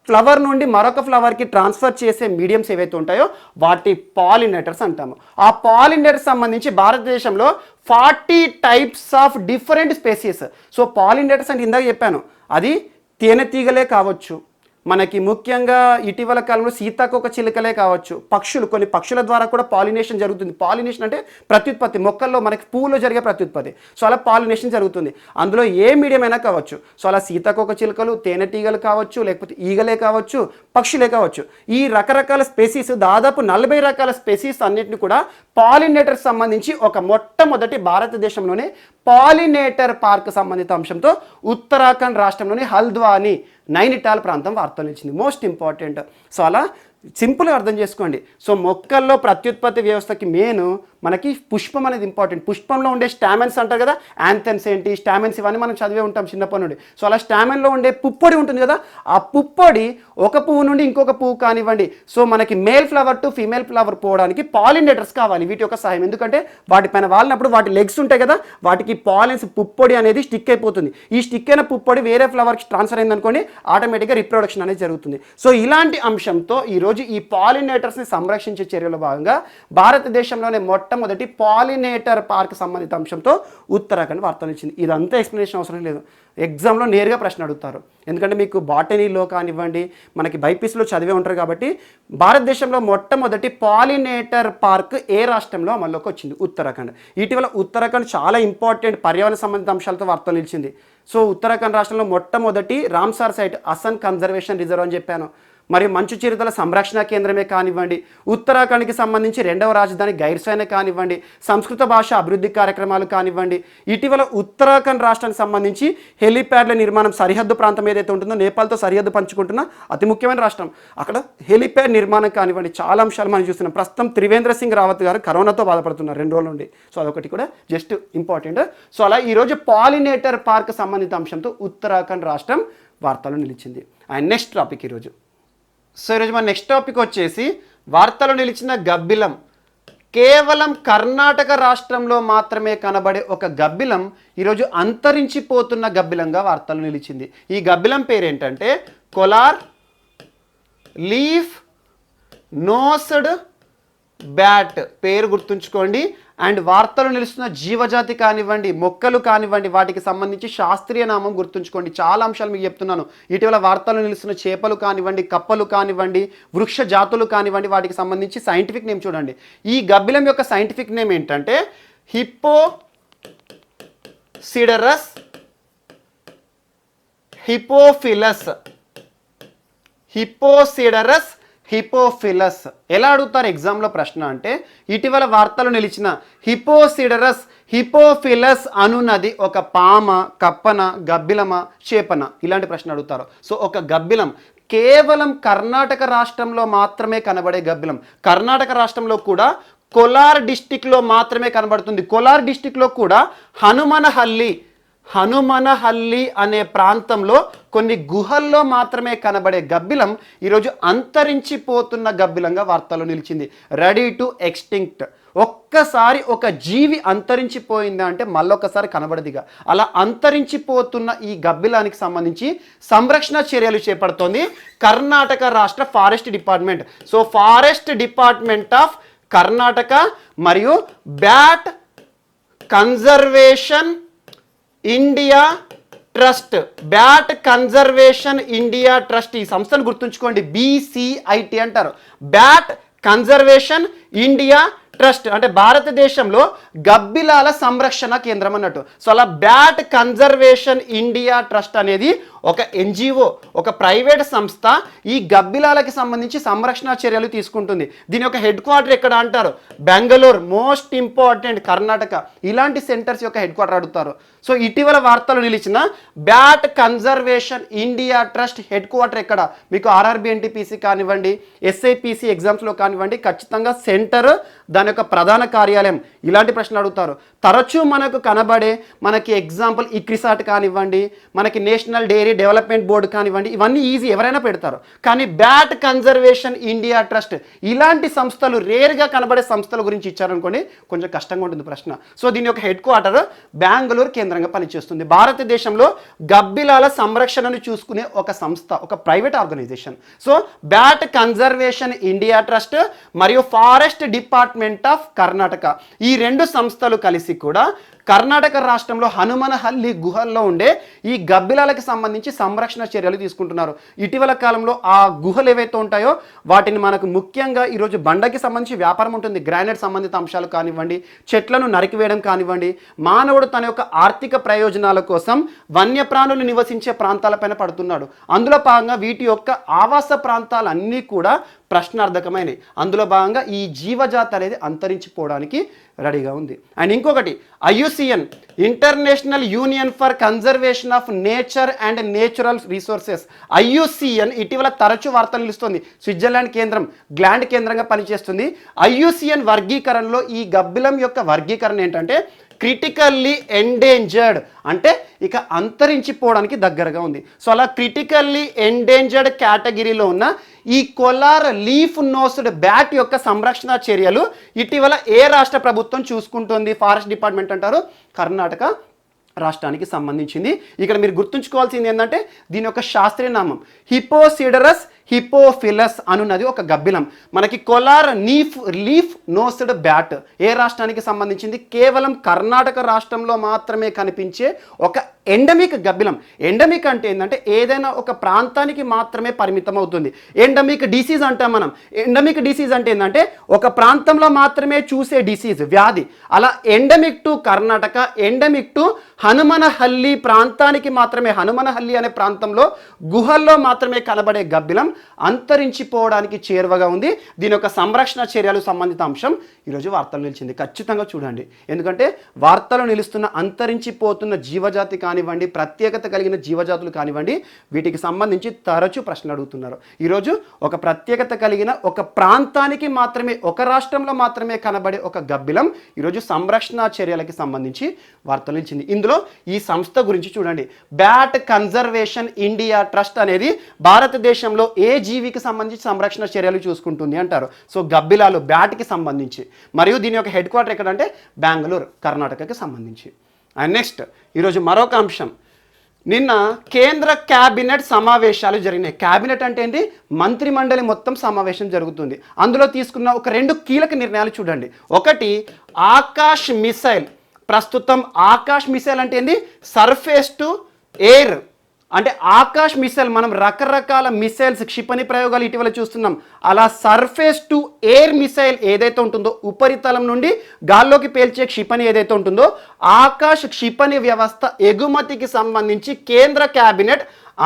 ఫ్లవర్ నుండి మరొక ఫ్లవర్కి ట్రాన్స్ఫర్ చేసే మీడియంస్ ఏవైతే ఉంటాయో వాటి పాలినేటర్స్ అంటాము. ఆ పాలినేటర్స్ సంబంధించి భారతదేశంలో 40 types of different species. So pollinators అంటే ఇందాక చెప్పాను, అది తేనెటీగలే కావచ్చు, మనకి ముఖ్యంగా ఇటీవల కాలంలో సీతాకోక చిలుకలే కావచ్చు, కొన్ని పక్షుల ద్వారా కూడా పాలినేషన్ జరుగుతుంది. పాలినేషన్ అంటే ప్రత్యుత్పత్తి, మొక్కల్లో మనకి పువ్వులో జరిగే ప్రత్యుత్పత్తి. సో అలా పాలినేషన్ జరుగుతుంది. అందులో ఏ మీడియం అయినా కావచ్చు. సో అలా సీతాకోక చిలుకలు, తేనెటీగలు కావచ్చు, లేకపోతే ఈగలే కావచ్చు, పక్షులే కావచ్చు. ఈ రకరకాల స్పెసీస్, దాదాపు 40 రకాల స్పెసీస్ అన్నింటిని కూడా పాలినేటర్స్ సంబంధించి ఒక మొట్టమొదటి భారతదేశంలోనే పాలినేటర్ పార్క్ సంబంధిత అంశంతో ఉత్తరాఖండ్ రాష్ట్రంలోని హల్ద్వానీ నైనిటాల్ ప్రాంతం వార్తలు ఇచ్చింది. Most important. సో అలా సింపుల్గా అర్థం చేసుకోండి. సో మొక్కల్లో ప్రత్యుత్పత్తి వ్యవస్థకి మెయిన్ మనకి పుష్పం అనేది ఇంపార్టెంట్. పుష్పంలో ఉండే స్టామెన్స్ అంటారు కదా, యాంథెన్స్ ఏంటి, స్టామెన్స్, ఇవన్నీ మనం చదివే ఉంటాం చిన్నప్పటి నుండి. సో అలా స్టామెన్లో ఉండే పుప్పొడి ఉంటుంది కదా, ఆ పుప్పొడి ఒక పువ్వు నుండి ఇంకొక పువ్వు కానివ్వండి, సో మనకి male flower to female flower పోవడానికి పాలినేటర్స్ కావాలి, వీటి యొక్క సహాయం. ఎందుకంటే వాటిపైన వాలినప్పుడు వాటి లెగ్స్ ఉంటాయి కదా, వాటికి పాలెన్స్ పుప్పొడి అనేది స్టిక్ అయిపోతుంది. ఈ స్టిక్ అయిన పుప్పొడి వేరే ఫ్లవర్కి ట్రాన్స్ఫర్ అయింది అనుకోండి, ఆటోమేటిక్గా రిప్రొడక్షన్ అనేది జరుగుతుంది. సో ఇలాంటి అంశంతో ఈరోజు ఈరోజు ఈ పాలినేటర్స్ని సంరక్షించే చర్యలో భాగంగా భారతదేశంలోనే మొట్టమొదటి పాలినేటర్ పార్క్ సంబంధిత అంశంతో ఉత్తరాఖండ్ వార్తలు ఇచ్చింది. ఇదంతా ఎక్స్ప్లెనేషన్ అవసరం లేదు, ఎగ్జామ్లో నేరుగా ప్రశ్న అడుగుతారు. ఎందుకంటే మీకు బాటనీలో కానివ్వండి, మనకి బైపీసీలో చదివే ఉంటారు కాబట్టి, భారతదేశంలో మొట్టమొదటి పాలినేటర్ పార్క్ ఏ రాష్ట్రంలో అమల్లోకి వచ్చింది? ఉత్తరాఖండ్. ఇటీవల ఉత్తరాఖండ్ చాలా ఇంపార్టెంట్ పర్యావరణ సంబంధిత అంశాలతో వార్తలు నిలిచింది. సో ఉత్తరాఖండ్ రాష్ట్రంలో మొట్టమొదటి రామ్సార్ సైట్ అసన్ కన్జర్వేషన్ రిజర్వ్ అని చెప్పాను. మరియు మంచు చిరుతల సంరక్షణ కేంద్రమే కానివ్వండి, ఉత్తరాఖండ్కి సంబంధించి 2వ రాజధాని గైర్సైనే కానివ్వండి, సంస్కృత భాష అభివృద్ధి కార్యక్రమాలు కానివ్వండి, ఇటీవల ఉత్తరాఖండ్ రాష్ట్రానికి సంబంధించి హెలిప్యాడ్ల నిర్మాణం, సరిహద్దు ప్రాంతం ఏదైతే ఉంటుందో నేపాల్తో సరిహద్దు పంచుకుంటున్న అతి ముఖ్యమైన రాష్ట్రం, అక్కడ హెలిప్యాడ్ నిర్మాణం కానివ్వండి, చాలా అంశాలు మనం చూస్తున్నాం. ప్రస్తుతం త్రివేంద్ర సింగ్ రావత్ గారు కరోనాతో బాధపడుతున్నారు 2 రోజుల నుండి. సో అదొకటి కూడా జస్ట్ ఇంపార్టెంట్. సో అలా ఈరోజు పాలినేటర్ పార్క్ సంబంధిత అంశంతో ఉత్తరాఖండ్ రాష్ట్రం వార్తలు నిలిచింది. అండ్ నెక్స్ట్ టాపిక్ ఈరోజు. సో ఈరోజు మన నెక్స్ట్ టాపిక్ వచ్చేసి వార్తలు నిలిచిన గబ్బిలం. కేవలం కర్ణాటక రాష్ట్రంలో మాత్రమే కనబడే ఒక గబ్బిలం ఈరోజు అంతరించిపోతున్న గబ్బిలంగా వార్తలు నిలిచింది. ఈ గబ్బిలం పేరేంటంటే కొలార్ లీఫ్ నోస్డ్ బ్యాట్. పేరు గుర్తుంచుకోండి. అండ్ వార్తలు నిలుస్తున్న జీవజాతి కానివ్వండి, మొక్కలు కానివ్వండి, వాటికి సంబంధించి శాస్త్రీయ నామం గుర్తుంచుకోండి. చాలా అంశాలు మీకు చెప్తున్నాను. ఇటీవల వార్తలు నిలుస్తున్న చేపలు కానివ్వండి, కప్పలు కానివ్వండి, వృక్ష జాతులు కానివ్వండి, వాటికి సంబంధించి సైంటిఫిక్ నేమ్ చూడండి. ఈ గబ్బిలం యొక్క సైంటిఫిక్ నేమ్ ఏంటంటే హిప్పోసిడరస్ హిపోఫిలస్. హిప్పోసిడరస్ హిపోఫిలస్. ఎలా అడుగుతారు ఎగ్జామ్లో ప్రశ్న అంటే, ఇటీవల వార్తలు నిలిచిన హిపోసిడరస్ హిపోఫిలస్ అనున్నది ఒక పామ, కప్పన, గబ్బిలమ, చేపన, ఇలాంటి ప్రశ్న అడుగుతారు. సో ఒక గబ్బిలం కేవలం కర్ణాటక రాష్ట్రంలో మాత్రమే కనబడే గబ్బిలం. కర్ణాటక రాష్ట్రంలో కూడా కోలార్ డిస్టిక్లో మాత్రమే కనబడుతుంది. కోలార్ డిస్టిక్లో కూడా హనుమనహల్లి అనే ప్రాంతంలో కొన్ని గుహల్లో మాత్రమే కనబడే గబ్బిలం ఈరోజు అంతరించిపోతున్న గబ్బిలంగా వార్తల్లో నిలిచింది. Ready to extinct. ఒక్కసారి ఒక జీవి అంతరించిపోయిందా అంటే మళ్ళొకసారి కనబడదిగా. అలా అంతరించిపోతున్న ఈ గబ్బిలానికి సంబంధించి సంరక్షణ చర్యలు చేపడుతోంది కర్ణాటక రాష్ట్ర forest department. So forest department of Karnataka మరియు bat conservation India trust. Bat conservation India trust, ఈ సంస్థను గుర్తుంచుకోండి, BCIT అంటారు. బ్యాట్ కన్జర్వేషన్ ఇండియా ట్రస్ట్ అంటే భారతదేశంలో గబ్బిలాల సంరక్షణ కేంద్రం అన్నట్టు. సో అలా బ్యాట్ కన్జర్వేషన్ ఇండియా ట్రస్ట్ అనేది ఒక NGO, ఒక ప్రైవేట్ సంస్థ ఈ గబ్బిలాలకి సంబంధించి సంరక్షణ చర్యలు తీసుకుంటుంది. దీని యొక్క హెడ్ క్వార్టర్ ఎక్కడ అంటారు? బెంగళూరు. Most important Karnataka. ఇలాంటి సెంటర్స్ యొక్క హెడ్ క్వార్టర్ అడుగుతారు. సో ఇటీవల వార్తలు నిలిచిన bat conservation India trust head quarter ఎక్కడ? మీకు RRB NTPC కానివ్వండి, SIPC ఎగ్జామ్స్లో కానివ్వండి, ఖచ్చితంగా సెంటర్, దాని యొక్క ప్రధాన కార్యాలయం, ఇలాంటి ప్రశ్నలు అడుగుతారు. తరచూ మనకు కనబడే మనకి ఎగ్జాంపుల్ ఇక్రిసాట్ కానివ్వండి, మనకి నేషనల్ డైరీ డెవలప్మెంట్ బోర్డు కానివ్వండి, ఇవన్నీ ఈజీ, ఎవరైనా పెడతారు. కానీ బ్యాట్ కన్జర్వేషన్ ఇండియా ట్రస్ట్ ఇలాంటి సంస్థలు, రేర్గా కనబడే సంస్థల గురించి ఇచ్చారనుకోండి కొంచెం కష్టంగా ఉంటుంది ప్రశ్న. సో దీని యొక్క హెడ్ క్వార్టర్ బెంగళూరు కేంద్రంగా పనిచేస్తుంది. భారతదేశంలో గబ్బిలాల సంరక్షణను చూసుకునే ఒక సంస్థ, ఒక private organisation. So bat conservation India trust మరియు ఫారెస్ట్ డిపార్ట్మెంట్ ఆఫ్ కర్ణాటక, ఈ 2 సంస్థలు కలిసి కూడా కర్ణాటక రాష్ట్రంలో హనుమనహల్లి గుహల్లో ఉండే ఈ గబ్బిలాలకు సంబంధించి సంరక్షణ చర్యలు తీసుకుంటున్నారు. ఇటీవల కాలంలో ఆ గుహలు ఏవైతే ఉంటాయో వాటిని మనకు ముఖ్యంగా ఈరోజు బండకి సంబంధించి వ్యాపారం ఉంటుంది. గ్రానైట్ సంబంధిత అంశాలు కానివ్వండి, చెట్లను నరికివేయడం కానివ్వండి, మానవుడు తన యొక్క ఆర్థిక ప్రయోజనాల కోసం వన్యప్రాణులు నివసించే ప్రాంతాలపైన పడుతున్నాడు. అందులో భాగంగా వీటి యొక్క ఆవాస ప్రాంతాలన్నీ కూడా ప్రశ్నార్థకమైనవి. అందులో భాగంగా ఈ జీవజాతి అనేది అంతరించిపోవడానికి రెడీగా ఉంది. అండ్ ఇంకొకటి IUCN, international union for conservation of nature and natural resources. IUCN ఇటీవల తరచూ వార్తలు నిలుస్తుంది. స్విట్జర్లాండ్ కేంద్రం, గ్లాండ్ కేంద్రంగా పనిచేస్తుంది. IUCN వర్గీకరణలో ఈ గబ్బిలం యొక్క వర్గీకరణ ఏంటంటే క్రిటికల్లీ ఎండేంజర్డ్, అంటే ఇక అంతరించిపోవడానికి దగ్గరగా ఉంది. సో అలా క్రిటికల్లీ ఎండేంజర్డ్ కేటగిరీలో ఉన్న ఈ కోలార్ లీఫ్ నోస్డ్ బ్యాట్ యొక్క సంరక్షణ చర్యలు ఇటీవల ఏ రాష్ట్ర ప్రభుత్వం చూసుకుంటుంది? ఫారెస్ట్ డిపార్ట్మెంట్ అంటారు, కర్ణాటక రాష్ట్రానికి సంబంధించింది. ఇక్కడ మీరు గుర్తుంచుకోవాల్సింది ఏంటంటే దీని యొక్క శాస్త్రీయ నామం హిపోసిడరస్ హిపోఫిలస్ అనున్నది ఒక గబ్బిలం. మనకి కొలార్ లీఫ్ నోస్డ్ బ్యాట్ ఏ రాష్ట్రానికి సంబంధించింది? కేవలం కర్ణాటక రాష్ట్రంలో మాత్రమే కనిపించే ఒక ఎండమిక్ గబ్బిలం. ఎండమిక్ అంటే ఏంటంటే ఏదైనా ఒక ప్రాంతానికి మాత్రమే పరిమితం అవుతుంది. ఎండమిక్ డిసీజ్ అంటాం మనం. ఎండమిక్ డిసీజ్ అంటే ఏంటంటే ఒక ప్రాంతంలో మాత్రమే చూసే డిసీజ్, వ్యాధి. అలా endemic to Karnataka, endemic to Hanumanahalli ప్రాంతానికి మాత్రమే, హనుమనహల్లి అనే ప్రాంతంలో గుహల్లో మాత్రమే కనబడే గబ్బిలం అంతరించిపోవడానికి చేరువగా ఉంది. దీని యొక్క సంరక్షణ చర్యలు సంబంధిత అంశం ఈరోజు వార్తలు నిలిచింది. ఖచ్చితంగా చూడండి, ఎందుకంటే వార్తలు నిలుస్తున్న అంతరించిపోతున్న జీవజాతి కానివ్వండి, ప్రత్యేకత కలిగిన జీవజాతులు కానివ్వండి, వీటికి సంబంధించి తరచూ ప్రశ్నలు అడుగుతున్నారు. ఈరోజు ఒక ప్రత్యేకత కలిగిన ఒక ప్రాంతానికి మాత్రమే, ఒక రాష్ట్రంలో మాత్రమే కనబడే ఒక గబ్బిలం ఈరోజు సంరక్షణ చర్యలకి సంబంధించి వార్తలు నిలిచింది. ఇందులో ఈ సంస్థ గురించి చూడండి, బ్యాట్ కన్జర్వేషన్ ఇండియా ట్రస్ట్ అనేది భారతదేశంలో ఏ జీవికి సంబంధించి సంరక్షణ చర్యలు చూసుకుంటుంది అంటారు. సో గబ్బిలాలు, బ్యాట్కి సంబంధించి. మరియు దీని యొక్క హెడ్ క్వార్టర్ ఎక్కడంటే బెంగళూరు, కర్ణాటకకి సంబంధించి. అండ్ నెక్స్ట్ ఈరోజు మరొక అంశం, నిన్న కేంద్ర క్యాబినెట్ సమావేశాలు జరిగినాయి. క్యాబినెట్ అంటే ఏంటి? మంత్రి మండలి మొత్తం సమావేశం జరుగుతుంది. అందులో తీసుకున్న ఒక 2 కీలక నిర్ణయాలు చూడండి. ఒకటి, ఆకాష్ మిసైల్. ప్రస్తుతం ఆకాష్ మిసైల్ అంటే ఏంటి? సర్ఫేస్ టు ఎయిర్ అంటే ఆకాష్ మిసైల్. మనం రకరకాల మిసైల్స్, క్షిపణి ప్రయోగాలు ఇటీవల చూస్తున్నాం. అలా సర్ఫేస్ టు ఎయిర్ మిసైల్ ఏదైతే ఉంటుందో, ఉపరితలం నుండి గాల్లోకి పేల్చే క్షిపణి ఏదైతే ఉంటుందో, ఆకాష్ క్షిపణి వ్యవస్థ ఎగుమతికి సంబంధించి కేంద్ర క్యాబినెట్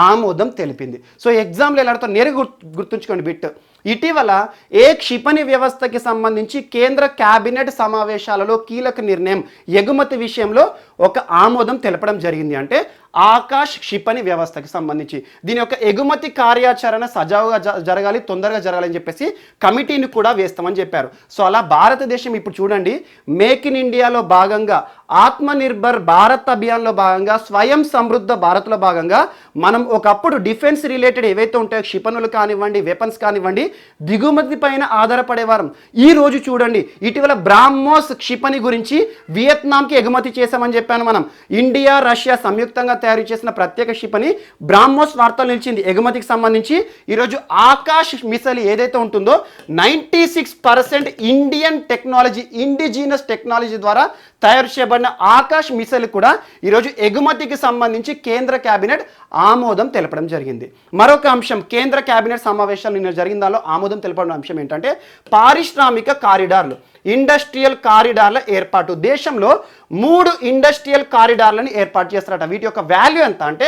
ఆమోదం తెలిపింది. సో ఎగ్జామ్లో ఎలా అడుగుతారు, నేరుగా గుర్తుంచుకోండి బిట్. ఇటీవల ఏ క్షిపణి వ్యవస్థకి సంబంధించి కేంద్ర క్యాబినెట్ సమావేశాలలో కీలక నిర్ణయం, ఎగుమతి విషయంలో ఒక ఆమోదం తెలపడం జరిగింది అంటే ఆకాష్ క్షిపణి వ్యవస్థకి సంబంధించి. దీని యొక్క ఎగుమతి కార్యాచరణ సజావుగా జరగాలి, తొందరగా జరగాలని చెప్పేసి కమిటీని కూడా వేస్తామని చెప్పారు. సో అలా భారతదేశం ఇప్పుడు చూడండి, మేక్ ఇన్ ఇండియాలో భాగంగా, ఆత్మనిర్భర్ భారత్ అభియాన్లో భాగంగా, స్వయం సమృద్ధ భారత్లో భాగంగా మనం ఒకప్పుడు డిఫెన్స్ రిలేటెడ్ ఏవైతే ఉంటాయో, క్షిపణులు కానివ్వండి, వెపన్స్ కానివ్వండి, దిగుమతి పైన ఆధారపడేవారం. ఈ రోజు చూడండి, ఇటీవల బ్రాహ్మోస్ క్షిపణి గురించి వియత్నాంకి ఎగుమతి చేశామని చెప్పాను మనం. ఇండియా, రష్యా సంయుక్తంగా తయారు చేసిన ప్రత్యేక క్షిపణి బ్రాహ్మోస్ వార్తలు నిలిచింది ఎగుమతికి సంబంధించి. ఈరోజు ఆకాష్ మిసైల్ ఏదైతే ఉంటుందో 96% ఇండియన్ టెక్నాలజీ, ఇండిజినస్ టెక్నాలజీ ద్వారా తయారు చేయబడిన ఆకాష్ మిసైల్ కూడా ఈరోజు ఎగుమతికి సంబంధించి కేంద్ర క్యాబినెట్ ఆమోదం తెలపడం జరిగింది. మరొక అంశం, కేంద్ర క్యాబినెట్ సమావేశాలు నిన్న జరిగిన దానిలో ఆమోదం తెలపడం అంశం ఏంటంటే పారిశ్రామిక కారిడార్లు, ఇండస్ట్రియల్ కారిడార్ల ఏర్పాటు. దేశంలో 3 ఇండస్ట్రియల్ కారిడార్లను ఏర్పాటు చేస్తారట. వీటి యొక్క వాల్యూ ఎంత అంటే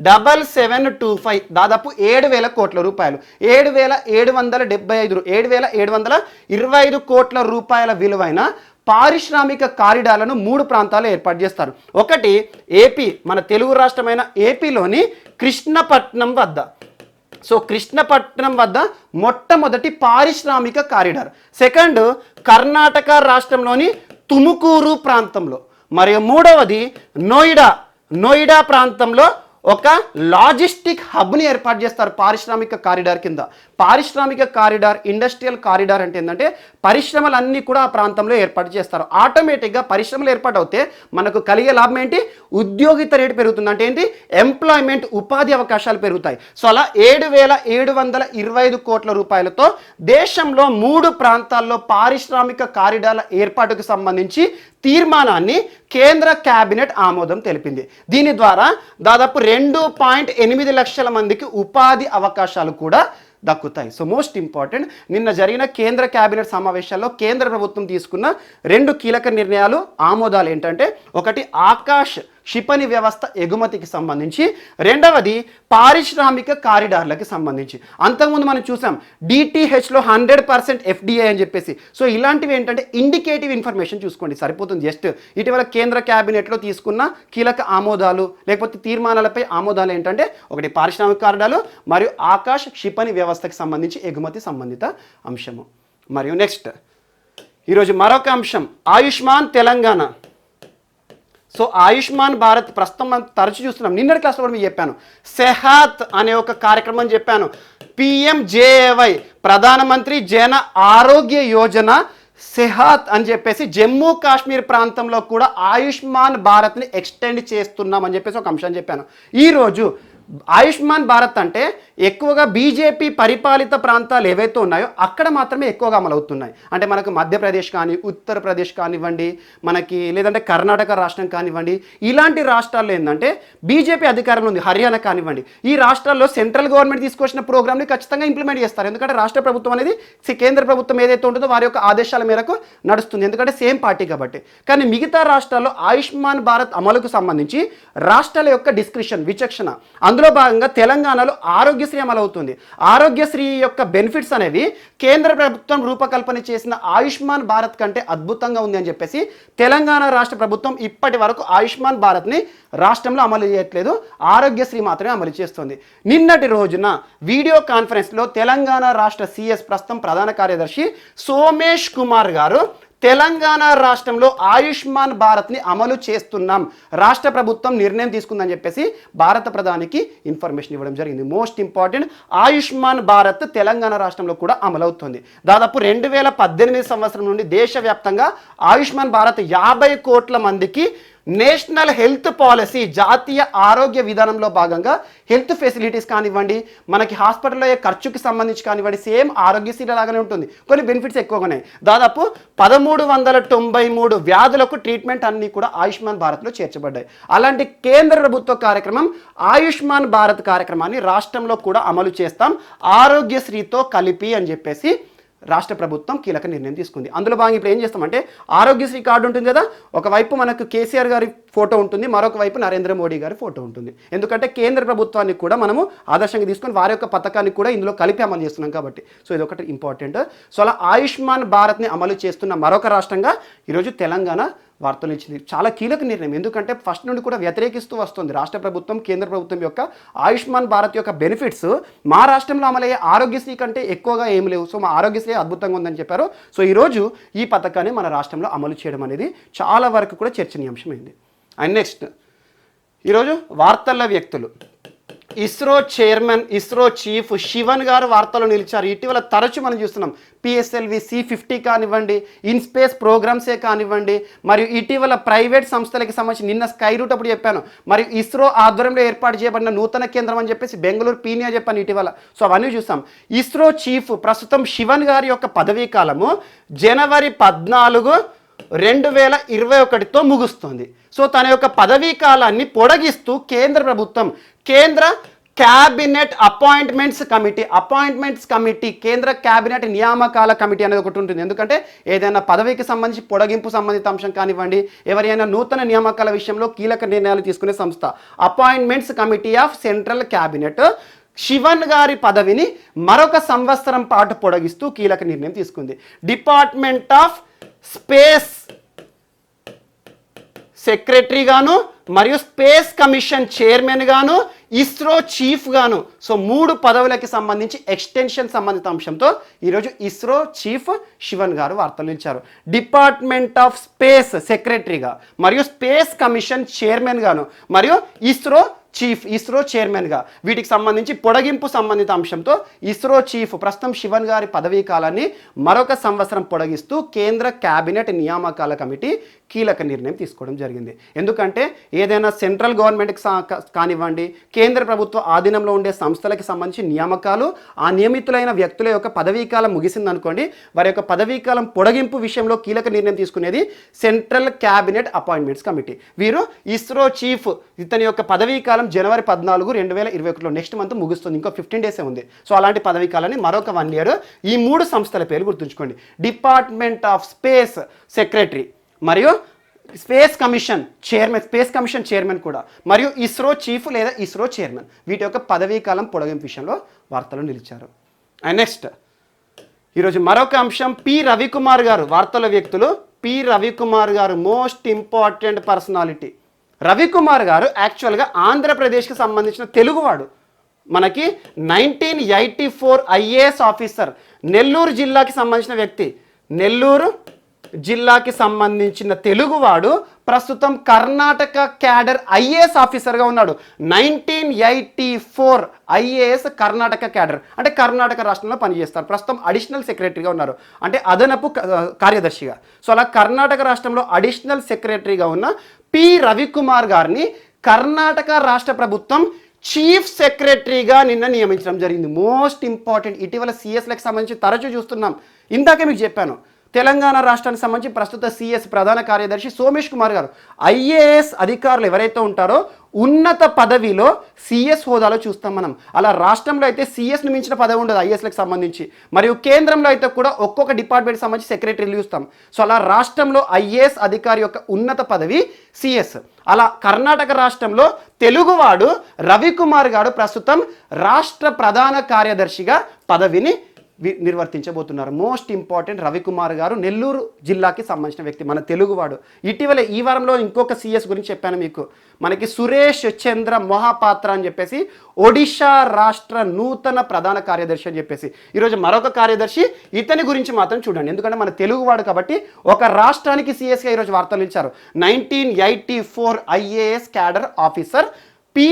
7725, దాదాపు 7,000 కోట్ల రూపాయలు. 7,725 కోట్ల రూపాయల విలువైన పారిశ్రామిక కారిడార్లను 3 ప్రాంతాల్లో ఏర్పాటు చేస్తారు. ఒకటి ఏపీ, మన తెలుగు రాష్ట్రమైన ఏపీలోని కృష్ణపట్నం వద్ద. సో కృష్ణపట్నం వద్ద మొట్టమొదటి పారిశ్రామిక కారిడార్. సెకండ్, కర్ణాటక రాష్ట్రంలోని తుముకూరు ప్రాంతంలో. మరియు మూడవది నోయిడా ప్రాంతంలో ఒక లాజిస్టిక్ హబ్ని ఏర్పాటు చేస్తారు పారిశ్రామిక కారిడార్ కింద. పారిశ్రామిక కారిడార్, ఇండస్ట్రియల్ కారిడార్ అంటే ఏంటంటే పరిశ్రమలన్నీ కూడా ఆ ప్రాంతంలో ఏర్పాటు చేస్తారు. ఆటోమేటిక్గా పరిశ్రమలు ఏర్పాటు అవుతే మనకు కలిగే లాభం ఏంటి? ఉద్యోగిత రేటు పెరుగుతుంది. అంటే ఏంటి? ఎంప్లాయ్మెంట్, ఉపాధి అవకాశాలు పెరుగుతాయి. సో అలా 7,725 కోట్ల రూపాయలతో దేశంలో 3 ప్రాంతాల్లో పారిశ్రామిక కారిడార్ల ఏర్పాటుకు సంబంధించి తీర్మానాన్ని కేంద్ర క్యాబినెట్ ఆమోదం తెలిపింది. దీని ద్వారా దాదాపు 2.8 లక్షల మందికి ఉపాధి అవకాశాలు కూడా దక్కుతాయి. సో మోస్ట్ ఇంపార్టెంట్, నిన్న జరిగిన కేంద్ర క్యాబినెట్ సమావేశాల్లో కేంద్ర ప్రభుత్వం తీసుకున్న 2 కీలక నిర్ణయాలు, ఆమోదాలు ఏంటంటే, ఒకటి ఆకాష్ క్షిపణి వ్యవస్థ ఎగుమతికి సంబంధించి, రెండవది పారిశ్రామిక కారిడార్లకి సంబంధించి. అంతకుముందు మనం చూసాం డిటిహెచ్లో 100% ఎఫ్డిఐ అని చెప్పేసి. సో ఇలాంటివి ఏంటంటే ఇండికేటివ్ ఇన్ఫర్మేషన్ చూసుకోండి సరిపోతుంది. జస్ట్ ఇటీవల కేంద్ర క్యాబినెట్లో తీసుకున్న కీలక ఆమోదాలు లేకపోతే తీర్మానాలపై ఆమోదాలు ఏంటంటే, ఒకటి పారిశ్రామిక కారిడార్లు మరియు ఆకాష్ క్షిపణి వ్యవస్థకి సంబంధించి ఎగుమతి సంబంధిత అంశము. మరియు నెక్స్ట్ ఈరోజు మరొక అంశం, ఆయుష్మాన్ తెలంగాణ. సో ఆయుష్మాన్ భారత్ ప్రస్తుతం మనం తరచు చూస్తున్నాం. నిన్నటి క్లాస్లో కూడా మీకు చెప్పాను, సెహాత్ అనే ఒక కార్యక్రమం చెప్పాను. PMJAY, ప్రధానమంత్రి జన ఆరోగ్య యోజన, సెహాత్ అని చెప్పేసి జమ్మూ కాశ్మీర్ ప్రాంతంలో కూడా ఆయుష్మాన్ భారత్ని ఎక్స్టెండ్ చేస్తున్నాం అని చెప్పేసి ఒక అంశం చెప్పాను. ఈరోజు ఆయుష్మాన్ భారత్ అంటే ఎక్కువగా బీజేపీ పరిపాలిత ప్రాంతాలు ఏవైతే ఉన్నాయో అక్కడ మాత్రమే ఎక్కువగా అమలవుతున్నాయి. అంటే మనకు మధ్యప్రదేశ్ కానీ, ఉత్తరప్రదేశ్ కానివ్వండి, మనకి లేదంటే కర్ణాటక రాష్ట్రం కానివ్వండి, ఇలాంటి రాష్ట్రాల్లో ఏంటంటే బీజేపీ అధికారంలో ఉంది. హర్యానా కానివ్వండి, ఈ రాష్ట్రాల్లో సెంట్రల్ గవర్నమెంట్ తీసుకొచ్చిన ప్రోగ్రామ్ని ఖచ్చితంగా ఇంప్లిమెంట్ చేస్తారు. ఎందుకంటే రాష్ట్ర ప్రభుత్వం అనేది కేంద్ర ప్రభుత్వం ఏదైతే ఉంటుందో వారి యొక్క ఆదేశాల మేరకు నడుస్తుంది, ఎందుకంటే సేమ్ పార్టీ కాబట్టి. కానీ మిగతా రాష్ట్రాల్లో ఆయుష్మాన్ భారత్ అమలుకు సంబంధించి రాష్ట్రాల యొక్క డిస్క్రిప్షన్, విచక్షణ, అందులో భాగంగా తెలంగాణలో ఆరోగ్యశ్రీ అమలవుతుంది. ఆరోగ్యశ్రీ యొక్క బెనిఫిట్స్ అనేవి కేంద్ర ప్రభుత్వం రూపకల్పన చేసిన ఆయుష్మాన్ భారత్ కంటే అద్భుతంగా ఉంది అని చెప్పేసి తెలంగాణ రాష్ట్ర ప్రభుత్వం ఇప్పటి వరకు ఆయుష్మాన్ భారత్ని రాష్ట్రంలో అమలు చేయట్లేదు, ఆరోగ్యశ్రీ మాత్రమే అమలు చేస్తుంది. నిన్నటి రోజున వీడియో కాన్ఫరెన్స్లో తెలంగాణ రాష్ట్ర సిఎస్ ప్రస్తుతం ప్రధాన కార్యదర్శి సోమేష్ కుమార్ గారు తెలంగాణ రాష్ట్రంలో ఆయుష్మాన్ భారత్ని అమలు చేస్తున్నాం, రాష్ట్ర ప్రభుత్వం నిర్ణయం తీసుకుందని చెప్పేసి భారత ప్రధానికి ఇన్ఫర్మేషన్ ఇవ్వడం జరిగింది. మోస్ట్ ఇంపార్టెంట్, ఆయుష్మాన్ భారత్ తెలంగాణ రాష్ట్రంలో కూడా అమలవుతుంది. దాదాపు 2018 సంవత్సరం నుండి దేశవ్యాప్తంగా ఆయుష్మాన్ భారత్ 50 కోట్ల మందికి నేషనల్ హెల్త్ పాలసీ, జాతీయ ఆరోగ్య విధానంలో భాగంగా హెల్త్ ఫెసిలిటీస్ కానివ్వండి, మనకి హాస్పిటల్లో ఖర్చుకి సంబంధించి కానివ్వండి, సేమ్ ఆరోగ్యశ్రీ లాగానే ఉంటుంది. కొన్ని బెనిఫిట్స్ ఎక్కువగా ఉన్నాయి. దాదాపు 1393 వ్యాధులకు ట్రీట్మెంట్ అన్నీ కూడా ఆయుష్మాన్ భారత్లో చేర్చబడ్డాయి. అలాంటి కేంద్ర ప్రభుత్వ కార్యక్రమం ఆయుష్మాన్ భారత్ కార్యక్రమాన్ని రాష్ట్రంలో కూడా అమలు చేస్తాం, ఆరోగ్యశ్రీతో కలిపి అని చెప్పేసి రాష్ట్ర ప్రభుత్వం కీలక నిర్ణయం తీసుకుంది. అందులో భాగంగా ఇప్పుడు ఏం చేస్తామంటే ఆరోగ్యశ్రీ కార్డు ఉంటుంది కదా, ఒకవైపు మనకు కేసీఆర్ గారి ఫోటో ఉంటుంది, మరొక వైపు నరేంద్ర మోడీ గారి ఫోటో ఉంటుంది. ఎందుకంటే కేంద్ర ప్రభుత్వాన్ని కూడా మనము ఆదర్శంగా తీసుకొని వారి యొక్క పథకాన్ని కూడా ఇందులో కలిపి అమలు చేస్తున్నాం కాబట్టి. సో ఇది ఒకటి ఇంపార్టెంట్. సో అలా ఆయుష్మాన్ భారత్ని అమలు చేస్తున్న మరొక రాష్ట్రంగా ఈరోజు తెలంగాణ వార్తలు ఇచ్చింది. చాలా కీలక నిర్ణయం, ఎందుకంటే ఫస్ట్ నుండి కూడా వ్యతిరేకిస్తూ వస్తుంది రాష్ట్ర ప్రభుత్వం, కేంద్ర ప్రభుత్వం యొక్క ఆయుష్మాన్ భారత్ యొక్క బెనిఫిట్స్ మా రాష్ట్రంలో అమలయ్యే ఆరోగ్యశ్రీ కంటే ఎక్కువగా ఏం లేవు, సో మా ఆరోగ్యశ్రీ అద్భుతంగా ఉందని చెప్పారు. సో ఈరోజు ఈ పథకాన్ని మన రాష్ట్రంలో అమలు చేయడం అనేది చాలా వరకు కూడా చర్చనీయాంశమైంది. అండ్ నెక్స్ట్, ఈరోజు వార్తల్లో వ్యక్తులు, ఇస్రో చైర్మన్, ఇస్రో చీఫ్ శివన్ గారు వార్తల్లో నిలిచారు. ఇటీవల తరచు మనం చూస్తున్నాం పిఎస్ఎల్వి C50 కానివ్వండి, ఇన్స్పేస్ ప్రోగ్రామ్సే కానివ్వండి, మరియు ఇటీవల ప్రైవేట్ సంస్థలకి సంబంధించి నిన్న స్కై రూట్ అప్పుడు చెప్పాను, మరియు ఇస్రో ఆధ్వర్యంలో ఏర్పాటు చేయబడిన నూతన కేంద్రం అని చెప్పేసి బెంగళూరు పీనియా చెప్పాను ఇటీవల. సో అవన్నీ చూస్తాం. ఇస్రో చీఫ్ ప్రస్తుతం శివన్ గారి యొక్క పదవీ కాలము జనవరి 14, 2021తో ముగుస్తుంది. సో తన యొక్క పదవీ కాలాన్ని పొడిగిస్తూ కేంద్ర ప్రభుత్వం, కేంద్ర క్యాబినెట్ అపాయింట్మెంట్స్ కమిటీ, కేంద్ర క్యాబినెట్ నియామకాల కమిటీ అనేది ఒకటి ఉంటుంది. ఎందుకంటే ఏదైనా పదవికి సంబంధించి పొడిగింపు సంబంధిత అంశం కానివ్వండి, ఎవరైనా నూతన నియామకాల విషయంలో కీలక నిర్ణయాలు తీసుకునే సంస్థ appointments committee of central cabinet Sivan గారి పదవిని మరొక సంవత్సరం పాటు పొడిగిస్తూ కీలక నిర్ణయం తీసుకుంది. డిపార్ట్మెంట్ ఆఫ్ స్పేస్ సెక్రటరీ గాను, మరియు స్పేస్ కమిషన్ చైర్మన్ గాను, ఇస్రో చీఫ్ గాను, సో 3 పదవులకి సంబంధించి ఎక్స్టెన్షన్ సంబంధిత అంశంతో ఈరోజు ఇస్రో చీఫ్ శివన్ గారు వార్తలు నిలిచారు. డిపార్ట్మెంట్ ఆఫ్ స్పేస్ సెక్రటరీగా, మరియు స్పేస్ కమిషన్ చైర్మన్ గాను, మరియు ఇస్రో చీఫ్, ఇస్రో చైర్మన్గా, వీటికి సంబంధించి పొడిగింపు సంబంధిత అంశంతో ఇస్రో చీఫ్ ప్రస్తుతం శివన్ గారి పదవీ కాలాన్ని మరొక సంవత్సరం పొడిగిస్తూ కేంద్ర క్యాబినెట్ నియామకాల కమిటీ కీలక నిర్ణయం తీసుకోవడం జరిగింది. ఎందుకంటే ఏదైనా సెంట్రల్ గవర్నమెంట్కి కానివ్వండి, కేంద్ర ప్రభుత్వ ఆధీనంలో ఉండే సంస్థలకి సంబంధించి నియామకాలు, ఆ నియమితులైన వ్యక్తుల యొక్క పదవీ కాలం ముగిసిందనుకోండి, వారి యొక్క పదవీ కాలం పొడిగింపు విషయంలో కీలక నిర్ణయం తీసుకునేది సెంట్రల్ క్యాబినెట్ అపాయింట్మెంట్స్ కమిటీ. వీరు ఇస్రో చీఫ్, ఇతని యొక్క పదవీ కాలం జనవరి 14, 2021లో నెక్స్ట్ మంత్ ముగుస్తుంది, ఇంకో 15 డేసే ఉంది. సో అలాంటి పదవీ కాలాన్ని మరొక 1 year. ఈ 3 సంస్థల పేర్లు గుర్తుంచుకోండి. డిపార్ట్మెంట్ ఆఫ్ స్పేస్ సెక్రటరీ, మరియు స్పేస్ కమిషన్ చైర్మన్ కూడా, మరియు ఇస్రో చీఫ్ లేదా ఇస్రో చైర్మన్, వీటి యొక్క పదవీ కాలం పొడిగింపు విషయంలో వార్తలు నిలిచారు. అండ్ నెక్స్ట్, ఈరోజు మరొక అంశం, పి రవికుమార్ గారు వార్తల వ్యక్తులు. పి రవికుమార్ గారు మోస్ట్ ఇంపార్టెంట్ పర్సనాలిటీ. రవికుమార్ గారు యాక్చువల్గా ఆంధ్రప్రదేశ్కి సంబంధించిన తెలుగువాడు. మనకి 1984 IAS ఆఫీసర్, నెల్లూరు జిల్లాకి సంబంధించిన వ్యక్తి, నెల్లూరు జిల్లాకి సంబంధించిన తెలుగువాడు, ప్రస్తుతం కర్ణాటక క్యాడర్ IAS ఆఫీసర్గా ఉన్నాడు. 1984 IAS కర్ణాటక క్యాడర్, అంటే కర్ణాటక రాష్ట్రంలో పనిచేస్తారు. ప్రస్తుతం అడిషనల్ సెక్రటరీగా ఉన్నారు, అంటే అదనపు కార్యదర్శిగా. సో అలా కర్ణాటక రాష్ట్రంలో అడిషనల్ సెక్రటరీగా ఉన్న పి రవికుమార్ గారిని కర్ణాటక రాష్ట్ర ప్రభుత్వం చీఫ్ సెక్రటరీగా నిన్న నియమించడం జరిగింది. Most important. ఇటీవల సిఎస్లకు సంబంధించి తరచూ చూస్తున్నాం. ఇందాకే మీకు చెప్పాను, తెలంగాణ రాష్ట్రానికి సంబంధించి ప్రస్తుత సిఎస్ ప్రధాన కార్యదర్శి సోమేష్ కుమార్ గారు ఐఏఎస్ అధికారులు ఎవరైతే ఉంటారో ఉన్నత పదవిలో సిఎస్ హోదాలో చూస్తాం మనం. అలా రాష్ట్రంలో అయితే సిఎస్ను మించిన పదవి ఉండదు ఐఏఎస్లకు సంబంధించి, మరియు కేంద్రంలో అయితే కూడా ఒక్కొక్క డిపార్ట్మెంట్కి సంబంధించి సెక్రటరీలు చూస్తాం. సో అలా రాష్ట్రంలో ఐఏఎస్ అధికారి యొక్క ఉన్నత పదవి సిఎస్. అలా కర్ణాటక రాష్ట్రంలో తెలుగువాడు రవికుమార్ గారు ప్రస్తుతం రాష్ట్ర ప్రధాన కార్యదర్శిగా పదవిని నిర్వర్తించబోతున్నారు. మోస్ట్ ఇంపార్టెంట్, రవికుమార్ గారు నెల్లూరు జిల్లాకి సంబంధించిన వ్యక్తి, మన తెలుగువాడు. ఇటీవల ఈ వారంలో ఇంకొక సిఎస్ గురించి చెప్పాను మీకు, మనకి సురేష్ చంద్ర మొహాపాత్ర అని చెప్పేసి ఒడిషా రాష్ట్ర నూతన ప్రధాన కార్యదర్శి అని చెప్పేసి. ఈరోజు మరొక కార్యదర్శి, ఇతని గురించి మాత్రం చూడండి, ఎందుకంటే మన తెలుగువాడు కాబట్టి ఒక రాష్ట్రానికి సిఎస్గా ఈరోజు వార్తలు ఇచ్చారు. 1984 IAS cadre officer P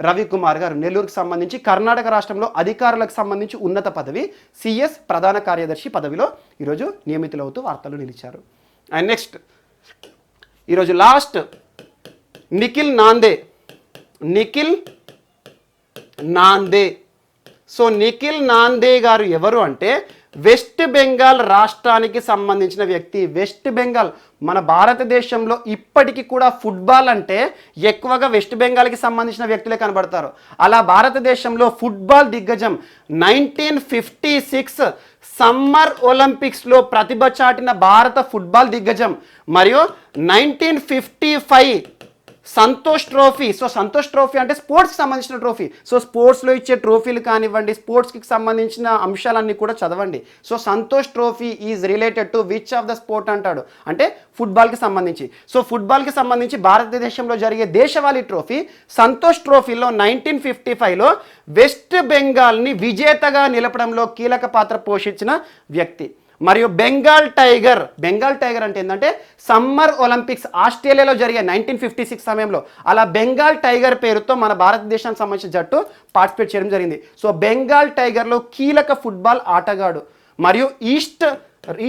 Ravikumar గారు, నెల్లూరుకు సంబంధించి కర్ణాటక రాష్ట్రంలో అధికారులకు సంబంధించి ఉన్నత పదవి సిఎస్ ప్రధాన కార్యదర్శి పదవిలో ఈరోజు నియమితులవుతూ వార్తలు నిలిచారు. అండ్ నెక్స్ట్ ఈరోజు లాస్ట్ నిఖిల్ నాందే. సో నిఖిల్ నాందే గారు ఎవరు అంటే వెస్ట్ బెంగాల్ రాష్ట్రానికి సంబంధించిన వ్యక్తి. వెస్ట్ బెంగాల్ మన భారతదేశంలో ఇప్పటికీ కూడా ఫుట్బాల్ అంటే ఎక్కువగా వెస్ట్ బెంగాల్కి సంబంధించిన వ్యక్తులే కనబడతారు. అలా భారతదేశంలో ఫుట్బాల్ దిగ్గజం 1956 సమ్మర్ ఒలింపిక్స్లో ప్రతిభ చాటిన భారత ఫుట్బాల్ దిగ్గజం, మరియు 1955 Santosh trophy. So Santosh trophy అంటే స్పోర్ట్స్కి సంబంధించిన ట్రోఫీ. సో స్పోర్ట్స్లో ఇచ్చే ట్రోఫీలు కానివ్వండి, స్పోర్ట్స్కి సంబంధించిన అంశాలన్నీ కూడా చదవండి. So Santosh trophy is related to which of the sport అంటాడు అంటే ఫుట్బాల్కి సంబంధించి. సో ఫుట్బాల్కి సంబంధించి భారతదేశంలో జరిగే దేశవాళీ ట్రోఫీ సంతోష్ ట్రోఫీలో 1955లో వెస్ట్ బెంగాల్ని విజేతగా నిలపడంలో కీలక పాత్ర పోషించిన వ్యక్తి. మరియు బెంగాల్ టైగర్ అంటే ఏంటంటే సమ్మర్ ఒలింపిక్స్ ఆస్ట్రేలియాలో జరిగే 1956 సమయంలో, అలా బెంగాల్ టైగర్ పేరుతో మన భారతదేశానికి సంబంధించిన జట్టు పార్టిసిపేట్ చేయడం జరిగింది. సో బెంగాల్ టైగర్లో కీలక ఫుట్బాల్ ఆటగాడు, మరియు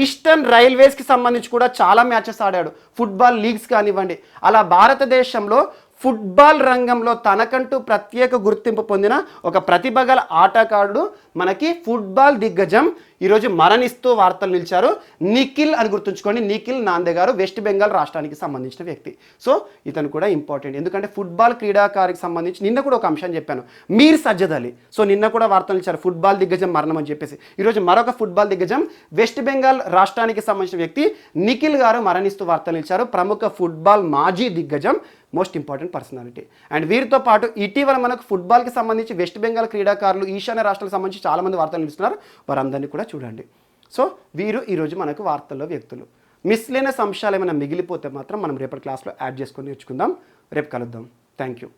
ఈస్టర్న్ రైల్వేస్కి సంబంధించి కూడా చాలా మ్యాచెస్ ఆడాడు, ఫుట్బాల్ లీగ్స్ కానివ్వండి. అలా భారతదేశంలో ఫుట్బాల్ రంగంలో తనకంటూ ప్రత్యేక గుర్తింపు పొందిన ఒక ప్రతిభ గల ఆటగాడు మనకి ఫుట్బాల్ దిగ్గజం ఈరోజు మరణిస్తూ వార్తలు నిలిచారు. నిఖిల్ అని గుర్తుంచుకోండి, నిఖిల్ నాందే గారు వెస్ట్ బెంగాల్ రాష్ట్రానికి సంబంధించిన వ్యక్తి. సో ఇతను కూడా ఇంపార్టెంట్, ఎందుకంటే ఫుట్బాల్ క్రీడాకారికి సంబంధించి నిన్న కూడా ఒక అంశం చెప్పాను, మీర్ సజ్జద్ అలీ. సో నిన్న కూడా వార్తలు ఇచ్చారు ఫుట్బాల్ దిగ్గజం మరణం అని చెప్పేసి. ఈరోజు మరొక ఫుట్బాల్ దిగ్గజం వెస్ట్ బెంగాల్ రాష్ట్రానికి సంబంధించిన వ్యక్తి నిఖిల్ గారు మరణిస్తూ వార్తలు ఇచ్చారు. ప్రముఖ ఫుట్బాల్ మాజీ దిగ్గజం, మోస్ట్ ఇంపార్టెంట్ పర్సనాలిటీ. అండ్ వీరితో పాటు ఇటీవల మనకు ఫుట్బాల్కి సంబంధించి వెస్ట్ బెంగాల్ క్రీడాకారులు ఈశాన్య రాష్ట్రాలకు సంబంధించి చాలామంది వార్తలు నిలుస్తున్నారు, వారందరినీ కూడా చూడండి. సో వీరు ఈరోజు మనకు వార్తల్లో వ్యక్తులు. మిస్లేనియస్ అంశాలు ఏమైనా మిగిలిపోతే మాత్రం మనం రేపటి క్లాస్లో యాడ్ చేసుకొని నేర్చుకుందాం. రేపు కలుద్దాం. Thank you.